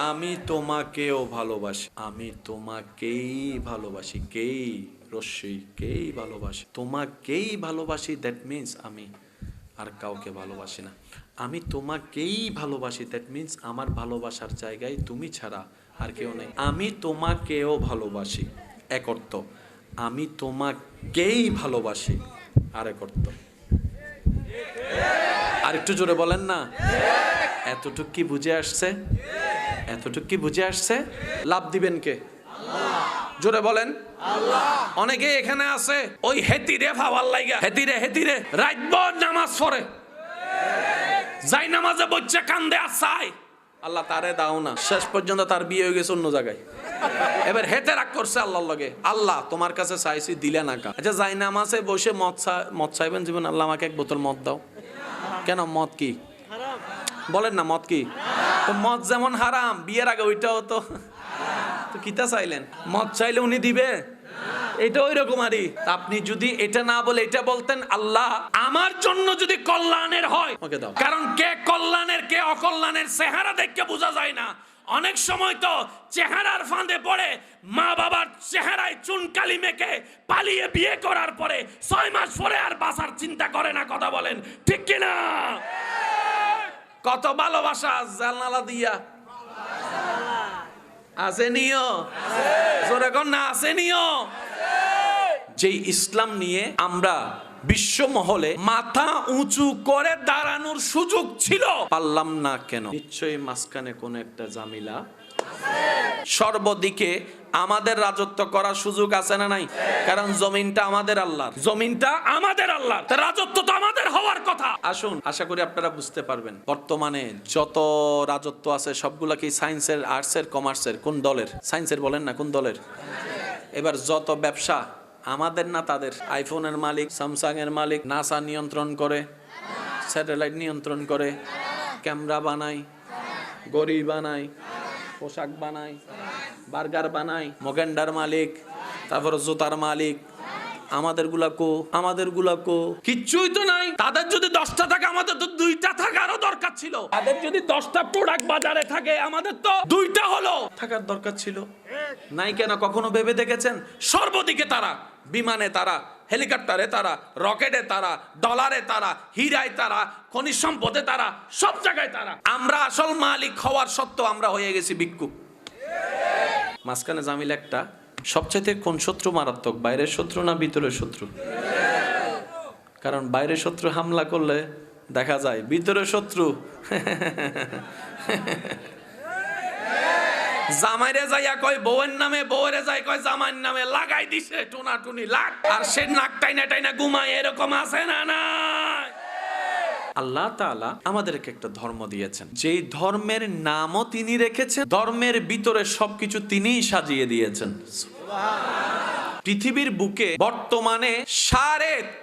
আমি তোমাকেও ভালোবাসি, আমি তোমাকেই ভালোবাসি, কেই রস্যই কেই ভালোবাসি, তোমাকেই ভালোবাসি, দ্যাট মিন্স আমি আর কাউকে ভালোবাসি না। আমি তোমাকেই ভালোবাসি, দ্যাট মিন্স আমার ভালোবাসার জায়গায় তুমি ছাড়া আর কেউ নেই। আমি তোমাকেও ভালোবাসি, এক অর্থ। আমি তোমাকেই ভালোবাসি, আরেক অর্থ। আর একটু জোরে বলেন না। এতটুক কি বুঝে আসছে? এতটুক কি বুঝে আসছে? লাভ দিবেন কে? আল্লাহ। জোরে বলেন আল্লাহ। অনেকে এখানে আছে ওই হেতিরে ভাওয়ার লাইগা, হেতিরে রাতভর নামাজ পড়ে, যাই নামাজে বচ্চা কান্দে আর চায় আল্লাহ তারে দাও না, শেষ পর্যন্ত তার বিয়ে হয়ে গেছে অন্য জায়গায়। এবার হেতে রাগ করছে আল্লাহর লগে, আল্লাহ তোমার কাছে চাইছি দিলে না কা। আচ্ছা যাই নামাজে বসে মদ চাইবেন জীবন, আল্লাহ আমাকে এক বোতল মদ দাও। কেন? মদ কি? বলেন না, মদ কি? তো মদ যেমন হারাম, বিয়ের আগে ওইটাও তো কিতা চাইলেন? মদ চাইলে উনি দিবে? এটা ওই রকমারই। আপনি যদি এটা না বলে এটা বলতেন, আল্লাহ আমার জন্য যদি কল্যাণের হয় ওকে দাও, কারণ কে কল্যাণের কে অকল্যাণের চেহারা দেখে বোঝা যায় না। অনেক সময় তো চেহারার ফাঁদে পড়ে মা বাবার চেহারায় চুনকালি মেখে পালিয়ে বিয়ে করার পরে 6 মাস পরে আর বাঁচার চিন্তা করে না। কথা বলেন ঠিক কিনা? কত ভালোবাসা জানালা দিয়া আসেনিও, জোরে কোন না আসেনিও। যেই ইসলাম নিয়ে আমরা বিশ্ব মহলে মাথা উঁচু করে দাঁড়ানোর সুযোগ ছিল, পারলাম না কেন? নিশ্চয়ই মাঝখানে কোন একটা জামিলা। সর্বদিকে আমাদের রাজত্ব করার সুযোগ আছে না নাই? কারণ জমিনটা আমাদের আল্লাহর, জমিনটা আমাদের আল্লাহর, রাজত্ব তো আমাদের হওয়ার কথা। আসুন, আশা করি আপনারা বুঝতে পারবেন বর্তমানে যত রাজত্ব আছে সবগুলা কি সায়েন্সের, আর্টসের, কমার্সের? কোন দলের? সায়েন্সের বলেন না, কোন দলের? এবার যত ব্যবসা আমাদের না তাদের? আইফোনের মালিক, স্যামসাং এর মালিক, নাসা নিয়ন্ত্রণ করে, স্যাটেলাইট নিয়ন্ত্রণ করে, ক্যামেরা বানায়, গড়ি বানায়, পোশাক বানায়, বার্গার বানায়, মোগেন্ডার মালিক, তারপর জুতার মালিক। আমাদের গুলা কো কিচ্ছুই তো নাই। তাদের যদি 10টা থাকে আমাদের তো 2টা থাকারও দরকার ছিল। তাদের যদি 10টা প্রোডাক্ট বাজারে থাকে আমাদের তো 2টা হলো থাকার দরকার ছিল। নাই কেন? কখনো ভেবে দেখেছেন? সর্বদিকে তারা, বিমানে তারা, হেলিকপ্টারে তারা, রকেটে তারা, ডলারে তারা, হীরায় তারা, খনিজ সম্পদে তারা, সব জায়গায় তারা। আমরা আসল মালিক হওয়ার সত্ত্বেও আমরা হয়ে গেছি ভিক্ষুক। মাঝখানে জামিল একটা। সবচাইতে কোন শত্রু মারাত্মক, বাইরের শত্রু না ভিতরের শত্রু? কারণ বাইরের শত্রু হামলা করলে দেখা যায়, ভিতরের শত্রু জামাইরে যাইয়া কয় বউয়ের নামে, বউরে যাই কয় জামাইর নামে, লাগাই দিছে টুনাটুনি লাগ, আর সে নাক টাইনা টাইনা ঘুমায়। এরকম আছে না? না। আল্লাহ তাআলা আমাদেরকে একটা ধর্ম দিয়েছেন, যেই ধর্মের নামও তিনি রেখেছেন, ধর্মের ভিতরে সবকিছু তিনিই সাজিয়ে দিয়েছেন। পৃথিবীর বুকে বর্তমানে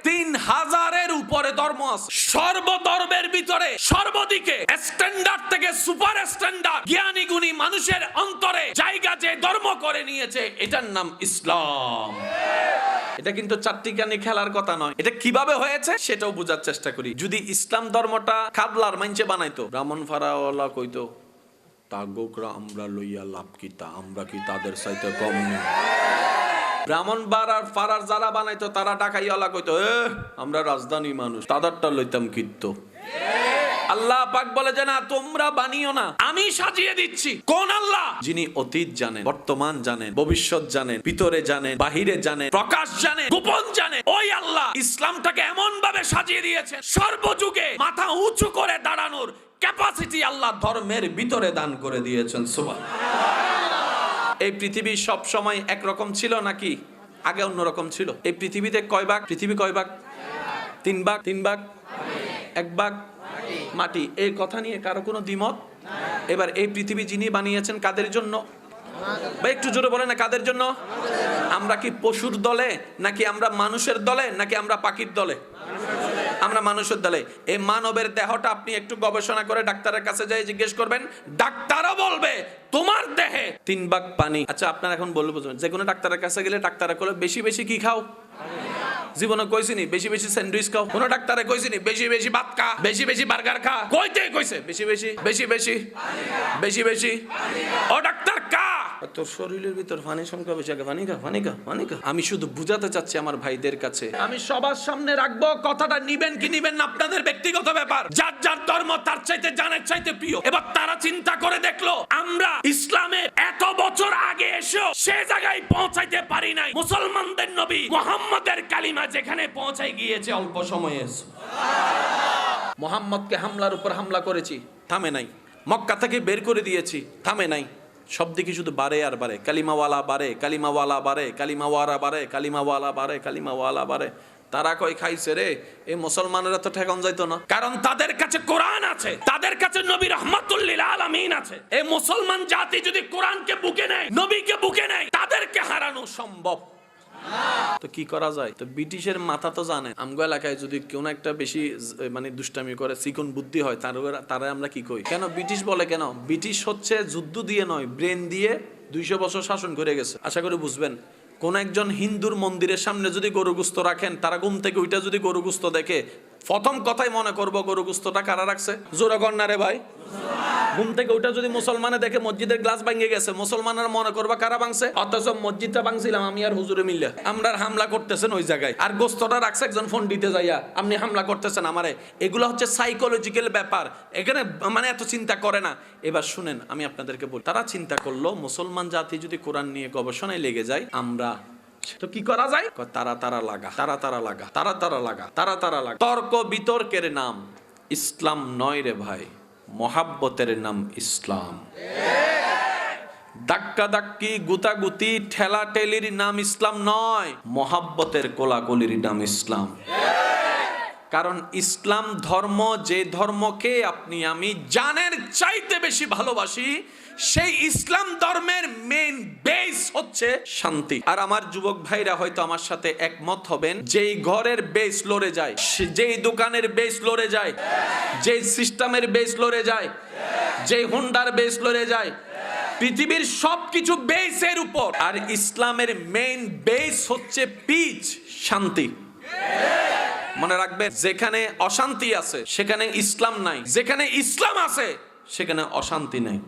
৩,৫০০-এর উপরে ধর্ম আছে। সর্বধর্মের ভিতরে সর্বদিকে স্ট্যান্ডার্ড থেকে সুপার স্ট্যান্ডার্ড জ্ঞানী গুণী মানুষের অন্তরে জায়গা যে ধর্ম করে নিয়েছে, এটার নাম ইসলাম। এটা কিন্তু চারটিখানি খেলার কথা নয়। এটা কিভাবে হয়েছে সেটাও বোঝার চেষ্টা করি। যদি ইসলাম ধর্মটা খাবলার মাইনচে বানাইতো, ব্রাহ্মণ ফারাওয়ালা কইতো তাগোকরা আমরা লইয়া লাভ কিতা, আমরা কি তাদের চাইতে কম নেই? ব্রাহ্মণ ফারার যারা বানাইতো তারা ডাকাইওয়ালা কইতো আমরা রাজধানী মানুষ, তাদেরটা লইতাম কিত্তো। আল্লাহ পাক বলে যে না, তোমরা বানিও না, আমি সাজিয়ে দিচ্ছি। কোন আল্লাহ? যিনি অতীত জানেন, বর্তমান জানেন, ভবিষ্যৎ জানেন, ভিতরে জানেন, বাহিরে জানেন, প্রকাশ জানেন, গোপন জানেন। ওই আল্লাহ ইসলামটাকে এমন ভাবে সাজিয়ে দিয়েছেন, সর্বযুগে মাথা উঁচু করে দাঁড়ানোর ক্যাপাসিটি আল্লাহ ধর্মের ভিতরে দান করে দিয়েছেন। সুবহানাল্লাহ। এই পৃথিবী সব সময় একরকম ছিল নাকি আগে অন্যরকম ছিল? এই পৃথিবীতে কয় ভাগ? পৃথিবী কয় ভাগ? 3 ভাগ। 3 ভাগ, 1 ভাগ মাটি। এই কথা নিয়ে কারো কোনো দ্বিমত? এবার এই পৃথিবী যিনি বানিয়েছেন কাদের জন্য? ভাই একটু জোরে বলেন না, কাদের জন্য? আমরা কি পশুর দলে, নাকি আমরা মানুষের দলে, নাকি আমরা পাখির দলে? আমরা মানুষের দলে। এই মানবের দেহটা আপনি একটু গবেষণা করে ডাক্তারের কাছে যাই জিজ্ঞেস করবেন, ডাক্তারও বলবে তোমার দেহে 3 ভাগ পানি। আচ্ছা আপনারা এখন বলবো, যে কোনো ডাক্তারের কাছে গেলে ডাক্তারে বলে বেশি বেশি কি খাও? জীবনে কইছিনি বেশি বেশি স্যান্ডউইচ খাও? কোন ডাক্তারে কইছিনি বেশি বেশি ভাত খা, বেশি বেশি বার্গার খা? কইছে বেশি বেশি বেশি বেশি বেশি বেশি। ও ডাক্তার কা তোর শরীরের ভিতর পানি সংখ্যা বেশি, আগে পানি খা, পানি খা, পানি খা। আমি শুধু বুঝাতে চাচ্ছি আমার ভাইদের কাছে, আমি সবার সামনে রাখবো কথাটা, নিবেন কি নিবেন না আপনাদের ব্যক্তিগত ব্যাপার। যার যার ধর্ম তার চাইতে জানের চাইতে প্রিয়। এবার তারা চিন্তা করে দেখলো আমরা ইসলামের এত বছর আগে এসেও সে জায়গায় পৌঁছাইতে পারি নাই। মুসলমানদের নবী মুহাম্মদের কালিমা যেখানে পৌঁছাই গিয়েছে অল্প সময়ে। মুহাম্মদকে হামলার উপর হামলা করেছি, থামে নাই। মক্কা থেকে বের করে দিয়েছি, থামে নাই। সব দিকে শুধু বাড়ে আর বাড়ে, কালিমাওয়ালা বাড়ে, কালিমাওয়ালা বাড়ে, কালিমাওয়ালা বাড়ে, কালিমাওয়ালা বাড়ে, কালিমাওয়ালা বাড়ে। তারা কই খাইছে রে, এই মুসলমানেরা তো ঠেকান যাইতো না, কারণ তাদের কাছে কোরআন আছে, তাদের কাছে নবী রাহমাতুল লিল আলামিন আছে। এই মুসলমান জাতি যদি কোরআনকে বুকে নেয়, নবীকে বুকে নেয়, তাদেরকে হারানো সম্ভব। তো কি করা যায়? তো ব্রিটিশের মাথা তো জানে, আমগো এলাকায় যদি কেউ না একটা বেশি মানে দুষ্টামি করে, চিকন বুদ্ধি হয়, তারা আমরা কি কই? কেন ব্রিটিশ বলে? কেন ব্রিটিশ হচ্ছে যুদ্ধ দিয়ে নয়, ব্রেন দিয়ে 200 বছর শাসন করে গেছে। আশা করি বুঝবেন। কোন একজন হিন্দুর মন্দিরের সামনে যদি গরু গোস্ত রাখেন, তারা ঘুম থেকে ওইটা যদি গরু গোস্ত দেখে, প্রথম কথাই মনে করবো গরু গোস্তটা কারা রাখছে? জোরে কর না রে ভাই। ঘুম থেকে ওইটা যদি মুসলমানে দেখে মসজিদের গ্লাস ভেঙে গেছে, মুসলমানরা মনে করবা কারা ভাঙছে? অথচ মসজিদটা ভাঙছিলাম আমি আর হুজুরে মিললে। আমরা হামলা করতেছেন ওই জায়গায়, আর গোস্তটা রাখছে একজন ফোন দিতে যাইয়া, আপনি হামলা করতেছেন আমারে। এগুলো হচ্ছে সাইকোলজিক্যাল ব্যাপার, এখানে মানে এত চিন্তা করে না। এবার শুনেন, আমি আপনাদেরকে বলি, তারা চিন্তা করলো মুসলমান জাতি যদি কোরআন নিয়ে গবেষণায় লেগে যায়, আমরা তো কি করা যায়? তারা লাগা, তর্ক বিতর্কের নাম ইসলাম নয় রে ভাই, মহাব্বতের নাম ইসলাম। ধাক্কা ধাক্কি, গুতাগুতি, ঠেলা ঠেলির নাম ইসলাম নয়, মহাব্বতের কোলাকুলির নাম ইসলাম। কারণ ইসলাম ধর্ম, যে ধর্মকে আপনি আমি জানের চাইতে বেশি ভালোবাসি, সেই ইসলাম ধর্মের মেইন বেস হচ্ছে শান্তি। আর আমার যুবক ভাইরা হয়তো আমার সাথে একমত হবেন, যেই ঘরের বেস লড়ে যায়, যেই দোকানের বেস লড়ে যায়, যেই সিস্টেমের বেস লড়ে যায়, যেই হুন্ডার বেস লড়ে যায়, পৃথিবীর সবকিছু বেসের উপর। আর ইসলামের মেইন বেস হচ্ছে পিচ, শান্তি। মনে রাখবেন, যেখানে অশান্তি আছে সেখানে ইসলাম নাই, যেখানে ইসলাম আছে সেখানে অশান্তি নাই।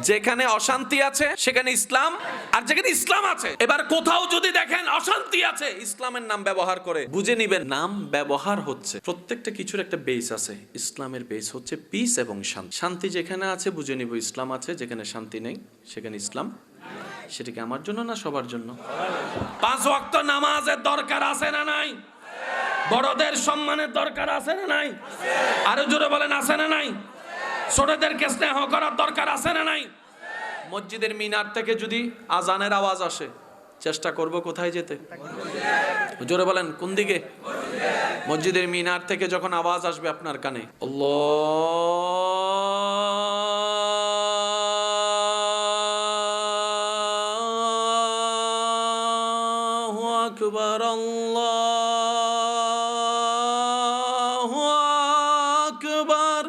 যেখানে অশান্তি আছে সেখানে ইসলাম, আর যেখানে ইসলাম আছে, এবার কোথাও যদি দেখেন অশান্তি আছে, ইসলামের নাম ব্যবহার করে, বুঝে নিবেন নাম ব্যবহার হচ্ছে। প্রত্যেকটা কিছুর একটা বেস আছে, ইসলামের বেস হচ্ছে পিস এবং শান্তি। শান্তি যেখানে আছে বুঝে নিব ইসলাম আছে, যেখানে শান্তি নেই সেখানে ইসলাম। সেটা কি আমার জন্য না সবার জন্য? 5 ওয়াক্ত নামাজের দরকার আছে না নাই? বড়দের সম্মানের দরকার আছে না নাই? আরো জোরে বলেন, আছে না নাই? ছোটদেরকে স্নেহ করার দরকার আছে না নাই? মসজিদের মিনার থেকে যদি আজানের আওয়াজ আসে, চেষ্টা করব কোথায় যেতে? জোরে বলেন, কোন দিকে? মসজিদের মিনার থেকে যখন আওয়াজ আসবে আপনার কানে, আল্লাহু আকবার, আল্লাহু আকবার,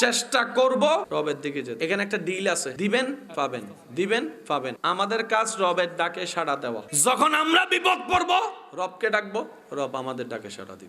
চেষ্টা করব রবের দিকে যেতে। এখানে একটা ডিল আছে, দিবেন পাবেন, দিবেন পাবেন। আমাদের কাজ রবের ডাকে সাড়া দেওয়া। যখন আমরা বিপদ পড়ব, রবকে ডাকবো, রব আমাদের ডাকে সাড়া দিবে।